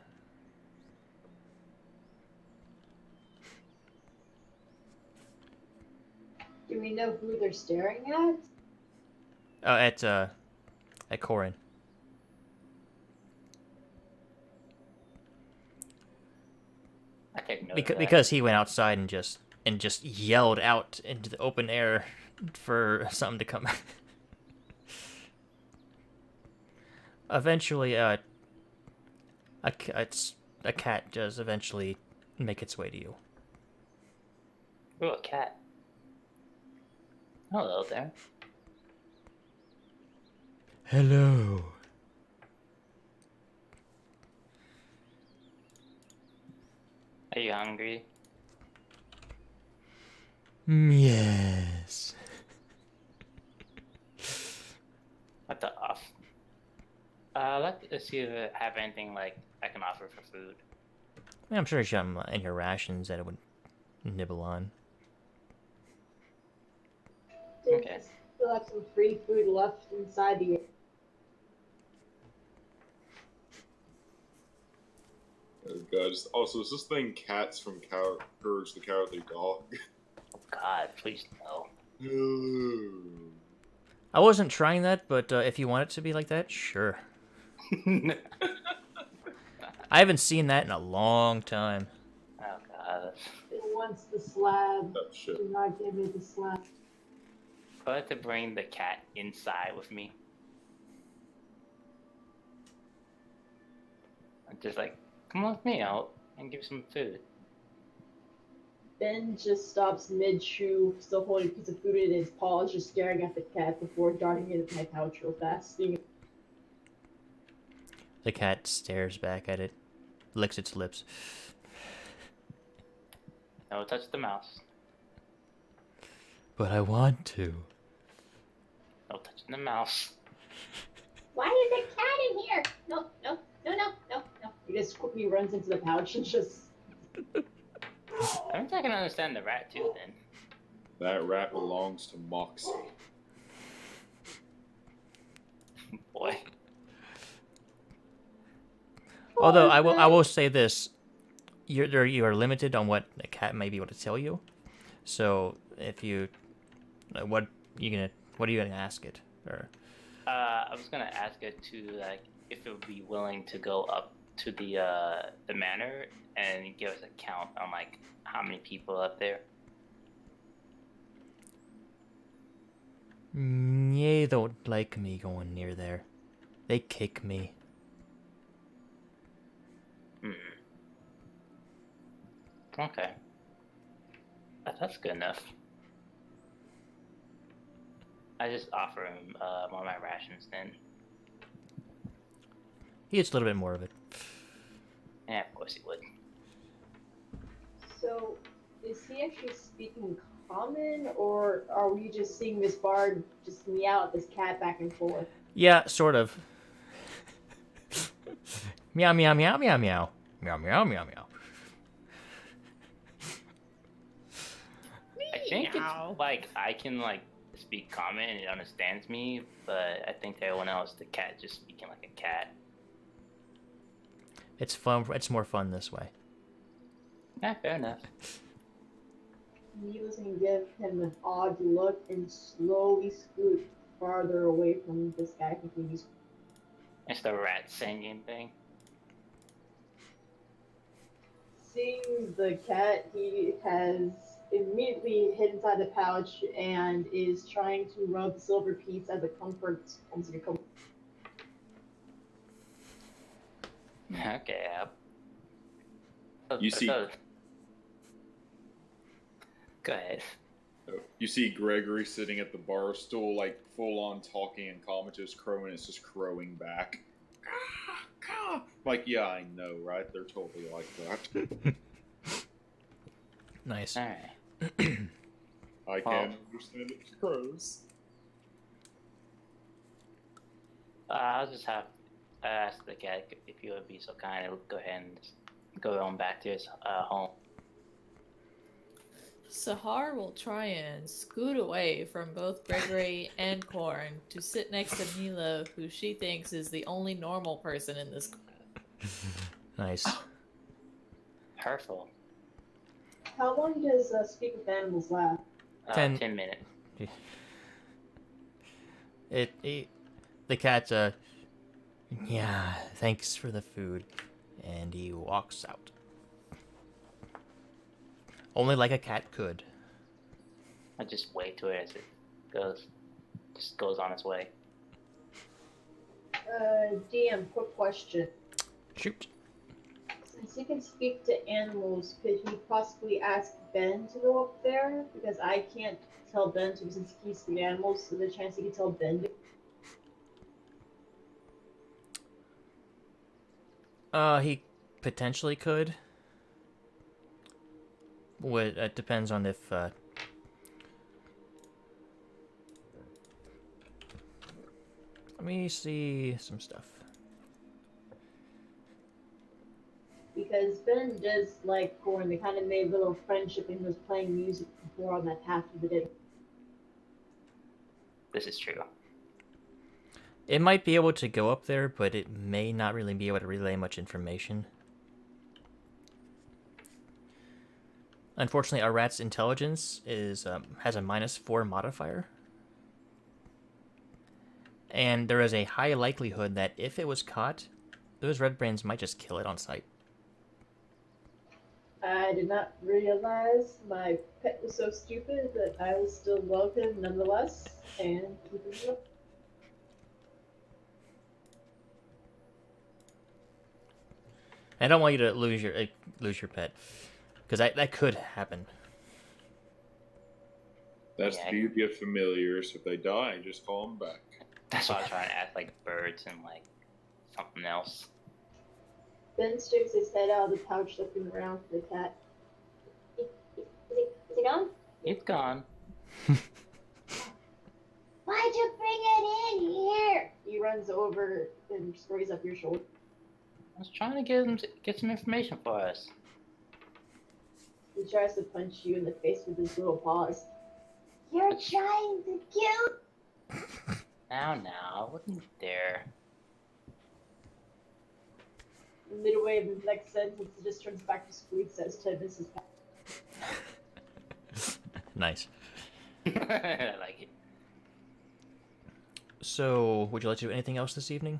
Do we know who they're staring at? At Corin. I take note of that. Because he went outside and just yelled out into the open air for something to come. Eventually, a cat does eventually make its way to you. Ooh, a cat. Hello there. Hello. Are you hungry? Yes. What the off? Let's see if I have anything like I can offer for food. I'm sure there's some in your rations that it would nibble on. Okay. Still have some free food left inside the. Oh god, also, is this thing Cats from Courage the Cowardly Dog? God, please no. No. I wasn't trying that, but if you want it to be like that, sure. I haven't seen that in a long time. Oh God. It wants the slab. Oh shit. Do not give me the slab. I like to bring the cat inside with me. I'm just like, come on with me out and give some food. Ben just stops mid-chew, still holding a piece of food in his paws, just staring at the cat before darting into my pouch real fast. The cat stares back at it, licks its lips. No, touch the mouse. But I want to. No touching the mouse. Why is a cat in here? No. He just quickly runs into the pouch and just. I think I can understand the rat too then. That rat belongs to Moxie. Boy. Although I will say this, you are limited on what a cat may be able to tell you. So if you, what are you gonna ask it? Or I was gonna ask it to like if it would be willing to go up to the manor and give us a count on like how many people up there. they don't like me going near there. They kick me. Okay. That's good enough. I just offer him one of my rations then. He eats a little bit more of it. Yeah, of course he would. So, is he actually speaking common, or are we just seeing this bard just meow at this cat back and forth? Yeah, sort of. Meow meow meow meow meow. Meow meow meow meow. I think it's like I can like speak common and it understands me, but I think everyone else, the cat just speaking like a cat. It's fun. It's more fun this way. Yeah, fair enough. Needles can give him an odd look and slowly scoot farther away from this guy, thinking he's. It's the rat singing thing. Seeing the cat, he has immediately hid inside the pouch and is trying to rub the silver piece as a comfort. Okay, You see- Go ahead. You see Gregory sitting at the bar stool, like full on talking and calm, just crowing. It's just crowing back. Like, yeah, I know, right? They're totally like that. Nice. Alright. I can't understand it. Crows. I'll just have ask the cat if you would be so kind to go ahead and just go on back to his home. Sahar will try and scoot away from both Gregory and Korn to sit next to Milo, who she thinks is the only normal person in this. Nice. Hurtful. How long does Speak with Animals last? 10 10 minutes. The cat's yeah, thanks for the food, and he walks out. Only like a cat could. I just wait to it as it just goes on its way. DM, quick question. Shoot. Since he can speak to animals, could he possibly ask Ben to go up there? Because I can't tell Ben to, since he's the animals, so there's a chance he can tell Ben to. He potentially could. It depends on if, let me see some stuff. Because Ben does like Korn. They kind of made a little friendship and was playing music before on that half of the day. This is true. It might be able to go up there, but it may not really be able to relay much information. Unfortunately, a rat's intelligence is has a -4 modifier. And there is a high likelihood that if it was caught, those red brains might just kill it on sight. I did not realize my pet was so stupid that I was still welcome nonetheless, and keeping it up. I don't want you to lose your pet, because that could happen. That's Yeah. the beauty of familiars. If they die, just call them back. That's why I was trying to ask like birds and like something else. Ben sticks his head out of the pouch looking around for the cat. Is it gone? It's gone. Why'd you bring it in here? He runs over and sprays up your shoulder. I was trying to get him to get some information for us. He tries to punch you in the face with his little paws. You're trying to kill. Now, I wouldn't dare. Midway of the next sentence, it just turns back to Squeak, says to Mrs. Pat. Nice. I like it. So, would you like to do anything else this evening?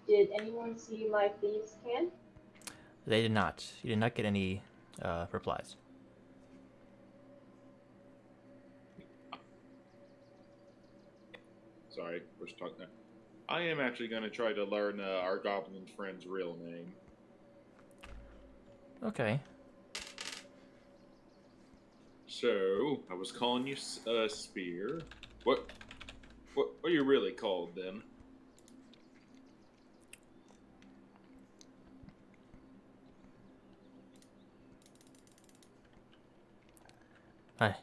Did anyone see my thieves' can? They did not. You did not get any replies. Sorry, we're stuck there. I am actually going to try to learn our goblin friend's real name. Okay. So, I was calling you Spear. What are you really called then? Hi.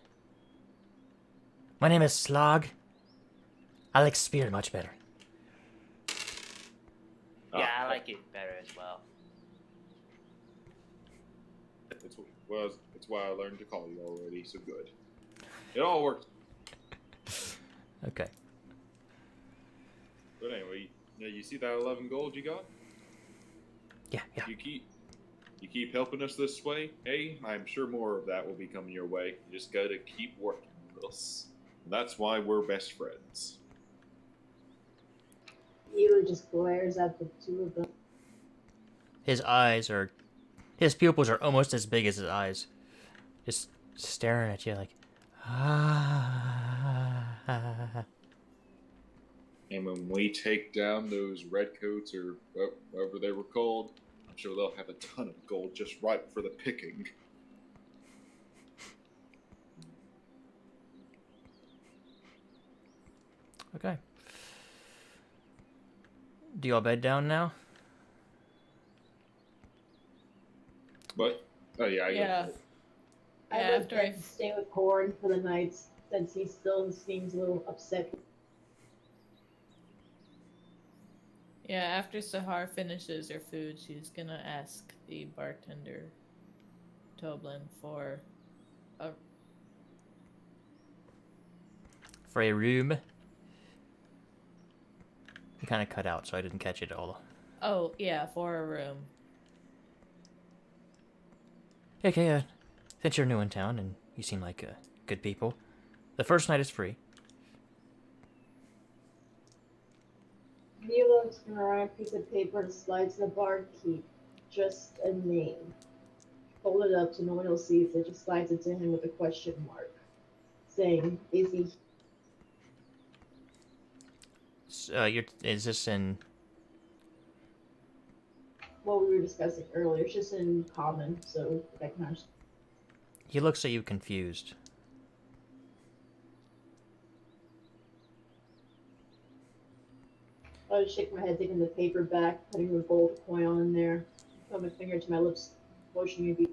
My name is Slog. I like Spear much better. Yeah, I like it better as well. It's why I learned to call you already, so good. It all works. Okay. But anyway, you see that 11 gold you got? Yeah. You keep helping us this way, hey, I'm sure more of that will be coming your way. You just gotta keep working with us. That's why we're best friends. Hilo just glares at the two of them. His pupils are almost as big as his eyes. Just staring at you like, ah. And when we take down those redcoats or whatever they were called, I'm sure they'll have a ton of gold just ripe for the picking. Okay. Do you all bed down now? But, oh yeah, I Yeah. got it. Yeah, I would after I stay with Corn for the night since he still seems a little upset. Yeah, after Sahar finishes her food, she's gonna ask the bartender, Toblin, for a. For a room? You kind of cut out, so I didn't catch it all. Oh, yeah, for a room. Okay, since you're new in town and you seem like good people, the first night is free. Milo's gonna write a piece of paper and slides in the barkeep. Just a name. Hold it up so no one else sees it. Just slides it to him with a question mark. Saying, is he Is this in... what we were discussing earlier? It's just in common, so that kind of. He looks at you confused. I just shake my head, taking the paper back, putting the gold coin on there, put my finger to my lips, motioning me to be.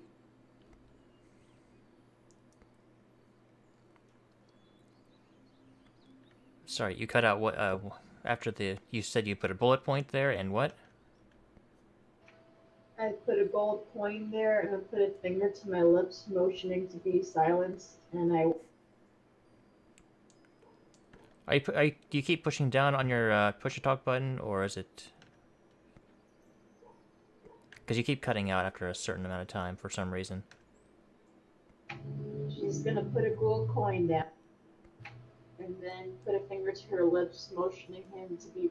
Sorry, you cut out what, after you said you put a bullet point there, and what? I put a gold coin there and I put a finger to my lips, motioning to be silenced, and I. Do you keep pushing down on your push-to-talk button, or is it... Because you keep cutting out after a certain amount of time for some reason. She's gonna put a gold coin down, and then put a finger to her lips, motioning him to be,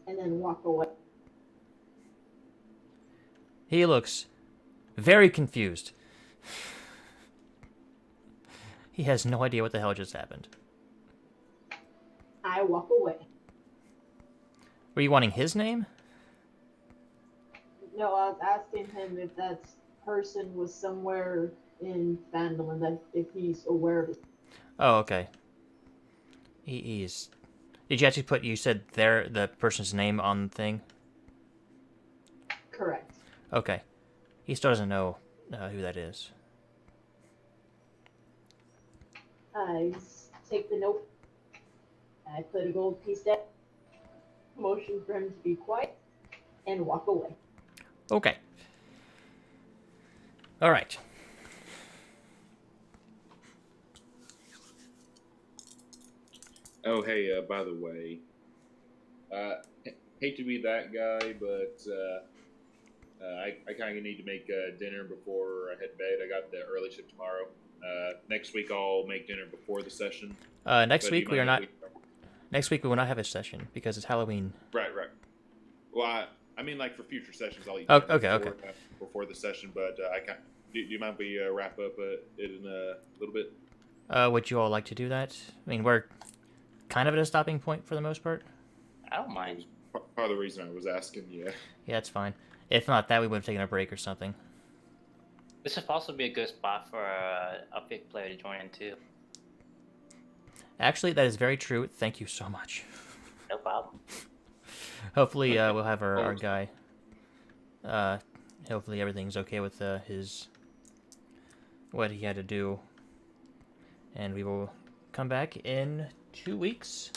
and then walk away. He looks very confused. He has no idea what the hell just happened. I walk away. Were you wanting his name? No, I was asking him if that person was somewhere in Phandelver, that if he's aware of it. Oh, okay. He's... Did you actually put... You said the person's name on the thing? Correct. Okay. He still doesn't know who that is. I take the note. I put a gold piece down, motion for him to be quiet, and walk away. Okay. All right. Oh, hey, by the way, hate to be that guy, but I kind of need to make dinner before I head to bed. I got the early shift tomorrow. Next week I'll make dinner before the session. Next But do you week we are mind not... if Next week we will not have a session because it's Halloween. Right. Well, I mean, like for future sessions, I'll eat Oh, dinner okay. before the session. But I can't. Do you mind if we wrap up it in a little bit? Would you all like to do that? I mean, we're kind of at a stopping point for the most part. I don't mind. Part of the reason I was asking. Yeah. Yeah, that's fine. If not that, we would have taken a break or something. This would also be a good spot for a big player to join in too. Actually, that is very true. Thank you so much. No problem. Hopefully, we'll have our guy. Hopefully everything's okay with his... what he had to do. And we will come back in 2 weeks.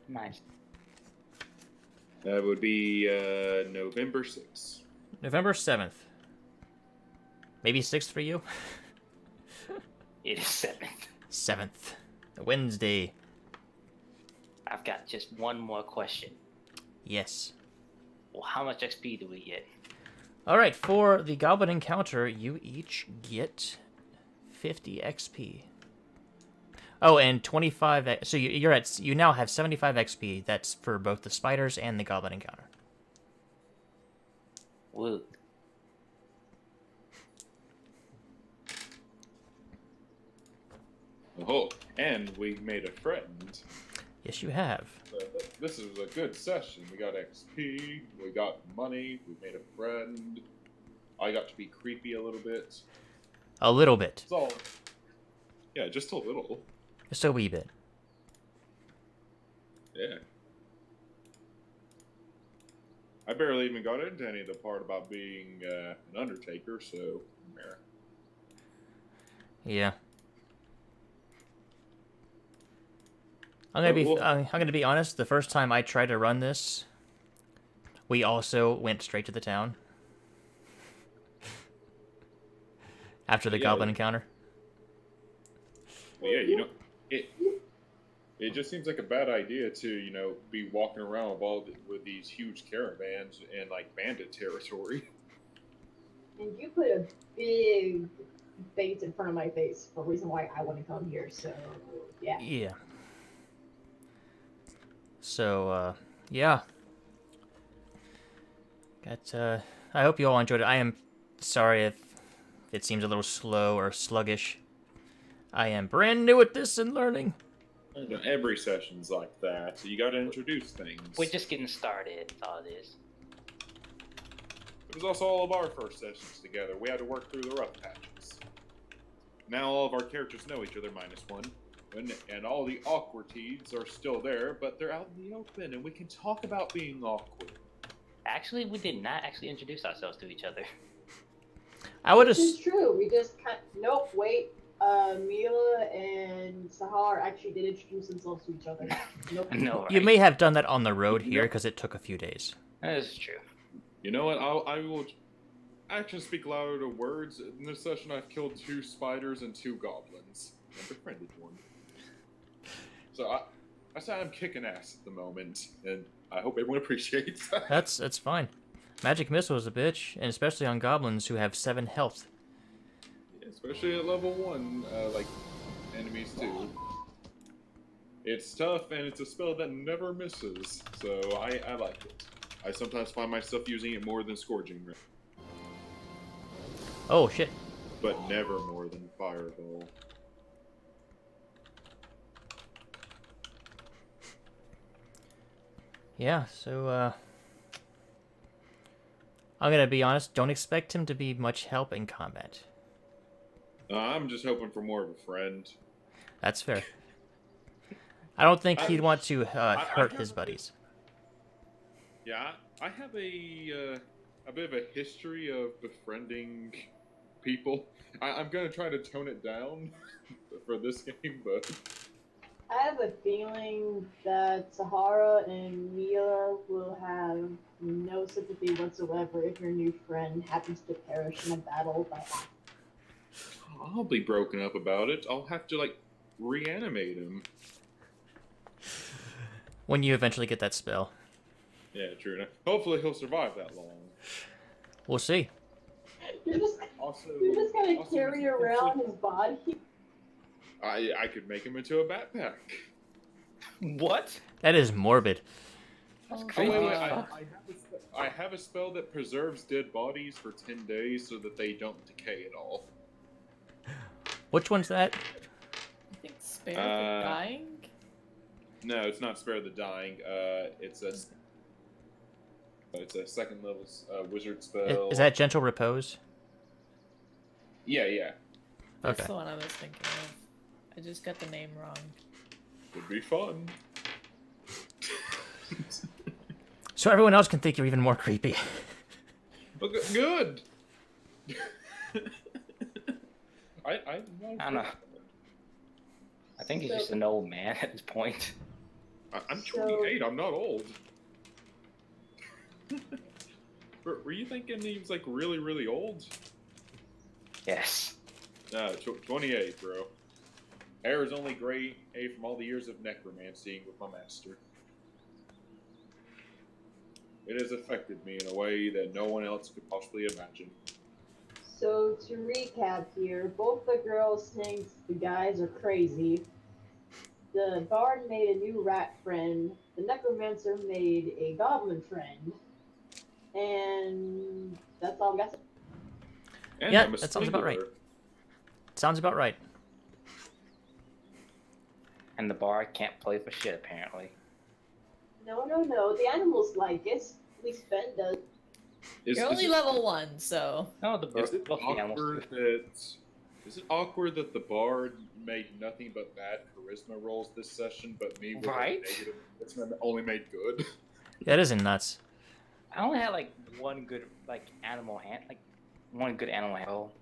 Nice. That would be November 6th. November 7th. Maybe 6th for you? It is 7th. 7th. Wednesday. I've got just one more question. Yes. Well, how much XP do we get? Alright, for the Goblin Encounter, you each get 50 XP. Oh, and 25... So you now have 75 XP. That's for both the Spiders and the Goblin Encounter. Woo. Oh, and we made a friend. Yes, you have. this is a good session. We got XP, we got money, we made a friend. I got to be creepy a little bit. A little bit. It's all, yeah, just a little. Just a wee bit. Yeah. I barely even got into any of the part about being an undertaker, so Yeah. I'm gonna be honest. The first time I tried to run this, we also went straight to the town after the goblin encounter. Well, yeah, it just seems like a bad idea to be walking around with these huge caravans in like bandit territory. And you put a big bait in front of my face for a reason why I want to come here. So yeah. Yeah. So yeah. I hope you all enjoyed it. I am sorry if it seems a little slow or sluggish. I am brand new at this and learning. Every session's like that. So you got to introduce things. We're just getting started. That's all it is. It was also all of our first sessions together. We had to work through the rough patches. Now all of our characters know each other minus one. And all the awkward-teeds are still there, but they're out in the open, and we can talk about being awkward. Actually, we did not actually introduce ourselves to each other. I would have. This is true. We just nope. Wait. Mila and Sahar actually did introduce themselves to each other. Nope. No, You right? may have done that on the road here because it took a few days. That is true. You know what? I will actually speak louder to words. In this session, I've killed 2 spiders and 2 goblins. And befriended one. So I say I'm kicking ass at the moment, and I hope everyone appreciates that. That's fine. Magic Missile is a bitch, and especially on goblins who have 7 health. Especially at level 1, like enemies too. It's tough, and it's a spell that never misses, so I like it. I sometimes find myself using it more than Scourging Ray, Oh shit. but never more than Fireball. Yeah, so I'm gonna be honest, don't expect him to be much help in combat. I'm just hoping for more of a friend. That's fair. I don't think he'd want to hurt his buddies. Yeah, I have a bit of a history of befriending people. I'm gonna try to tone it down for this game, but I have a feeling that Sahara and Mila will have no sympathy whatsoever if your new friend happens to perish in a battle by accident. I'll be broken up about it. I'll have to like reanimate him. When you eventually get that spell. Yeah, true enough. Hopefully he'll survive that long. We'll see. You're just Also, gonna carry around his body. I could make him into a backpack. What? That is morbid. That's Oh, Oh, crazy. wait, God. I have a spell that preserves dead bodies for 10 days so that they don't decay at all. Which one's that? I think Spare the Dying? No, it's not Spare the Dying. It's a 2nd level wizard spell. Is that Gentle Repose? Yeah. That's Okay. the one I was thinking of. I just got the name wrong. Would be fun. So everyone else can think you're even more creepy. Well, good. I don't know. I think he's just an old man at this point. I'm 28. I'm not old. Were you thinking he was like really, really old? Yes. No, 28, bro. Hair is only gray from all the years of necromancying with my master. It has affected me in a way that no one else could possibly imagine. So to recap here, both the girls think the guys are crazy. The bard made a new rat friend. The necromancer made a goblin friend. And that's all I got. And Yeah, I'm a that sounds about right. swindler. Sounds about right. And the bar can't play for shit, apparently. No. The animals like it. At least Ben does. You're only level 1, so. No, the Is it both the animals awkward do. is it awkward that the bard made nothing but bad charisma rolls this session, but me with Right? a negative charisma only made good? That isn't nuts. I only had like one good one good animal handle.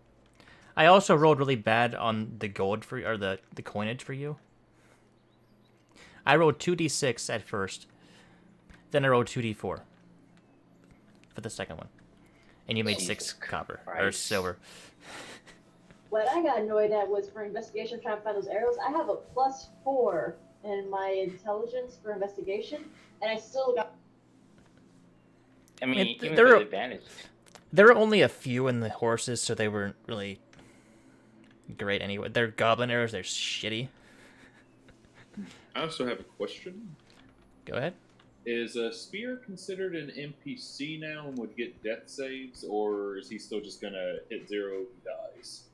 I also rolled really bad on the gold for or the coinage for you. I rolled 2d6 at first. Then I rolled 2d4 for the second one. And you made Jesus 6 copper or Christ. silver. What I got annoyed at was for investigation, trying to find those arrows. I have a +4 in my intelligence for investigation, and I still got. I mean, It- even there with are- advantage. There were only a few in the horses, so they weren't really great anyway. They're goblin arrows, they're shitty. I also have a question. Go ahead. Is a spear considered an NPC now and would get death saves, or is he still just gonna hit 0 if he dies?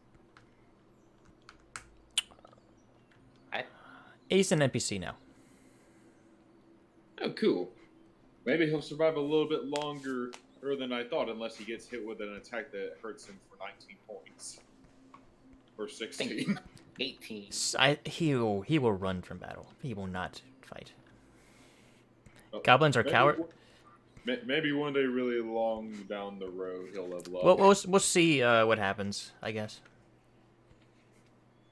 He's an NPC now. Oh, cool. Maybe he'll survive a little bit longer than I thought, unless he gets hit with an attack that hurts him for 19 points. Or 16. 18. He will run from battle. He will not fight. Oh, Goblins are maybe coward. Maybe one day, really long down the road, he'll level up. Well, we'll see what happens, I guess.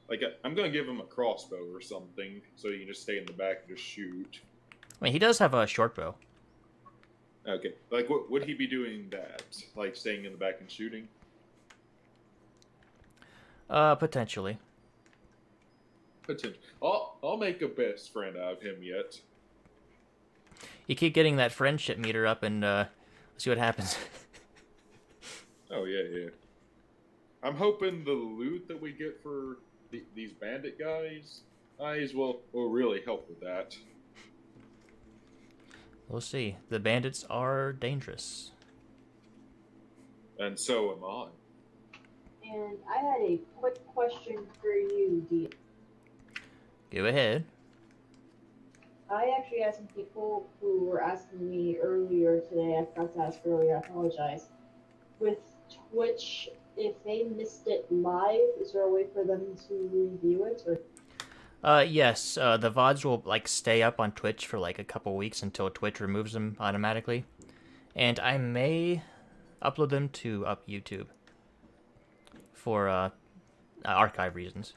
Like, I'm gonna give him a crossbow or something, so he can just stay in the back and just shoot. I mean, he does have a short bow. Okay, like, would he be doing that? Like, staying in the back and shooting? Potentially. Potential. I'll make a best friend out of him yet. You keep getting that friendship meter up, and see what happens. Oh, yeah. I'm hoping the loot that we get for these bandit guys will really help with that. We'll see. The bandits are dangerous. And so am I. And I had a quick question for you, Dee. Go ahead. I actually had some people who were asking me earlier today. I forgot to ask earlier. I apologize. With Twitch, if they missed it live, is there a way for them to review it? Or Yes. The VODs will stay up on Twitch for a couple weeks until Twitch removes them automatically, and I may upload them to YouTube for archive reasons.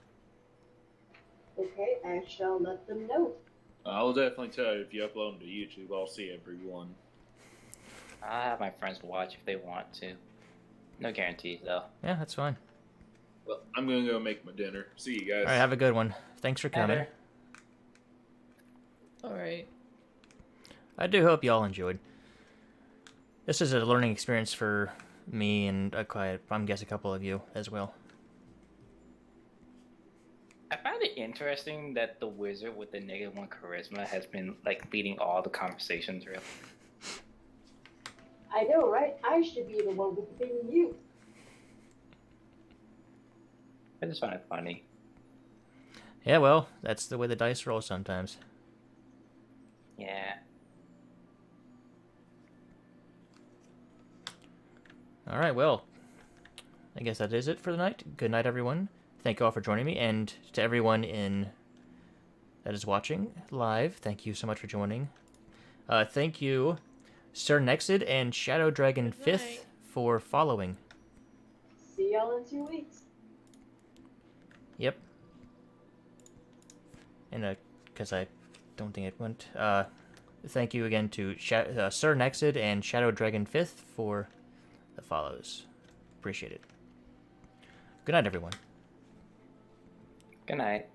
okay, I shall let them know. I'll definitely tell you if you upload them to YouTube. I'll see everyone. I have my friends watch if they want to. No guarantees though. Yeah, that's fine. Well, I'm gonna go make my dinner. See you guys. All right, have a good one. Thanks for coming. Heather. Alright. I do hope y'all enjoyed. This is a learning experience for me and I'm guessing a couple of you as well. I found it interesting that the wizard with the -1 charisma has been leading all the conversations. Really, I know, right? I should be the one with the big you. I just find it funny. Yeah, well, that's the way the dice roll sometimes. Yeah. All right, well, I guess that is it for the night. Good night, everyone. Thank you all for joining me, and to everyone that is watching live, thank you so much for joining. Thank you, Sir Nexid and Shadow Dragon Good 5th night. for following. See y'all in 2 weeks. Yep. And because I don't think it went. Thank you again to Sir Nexid and Shadow Dragon 5th for the follows. Appreciate it. Good night, everyone. Good night.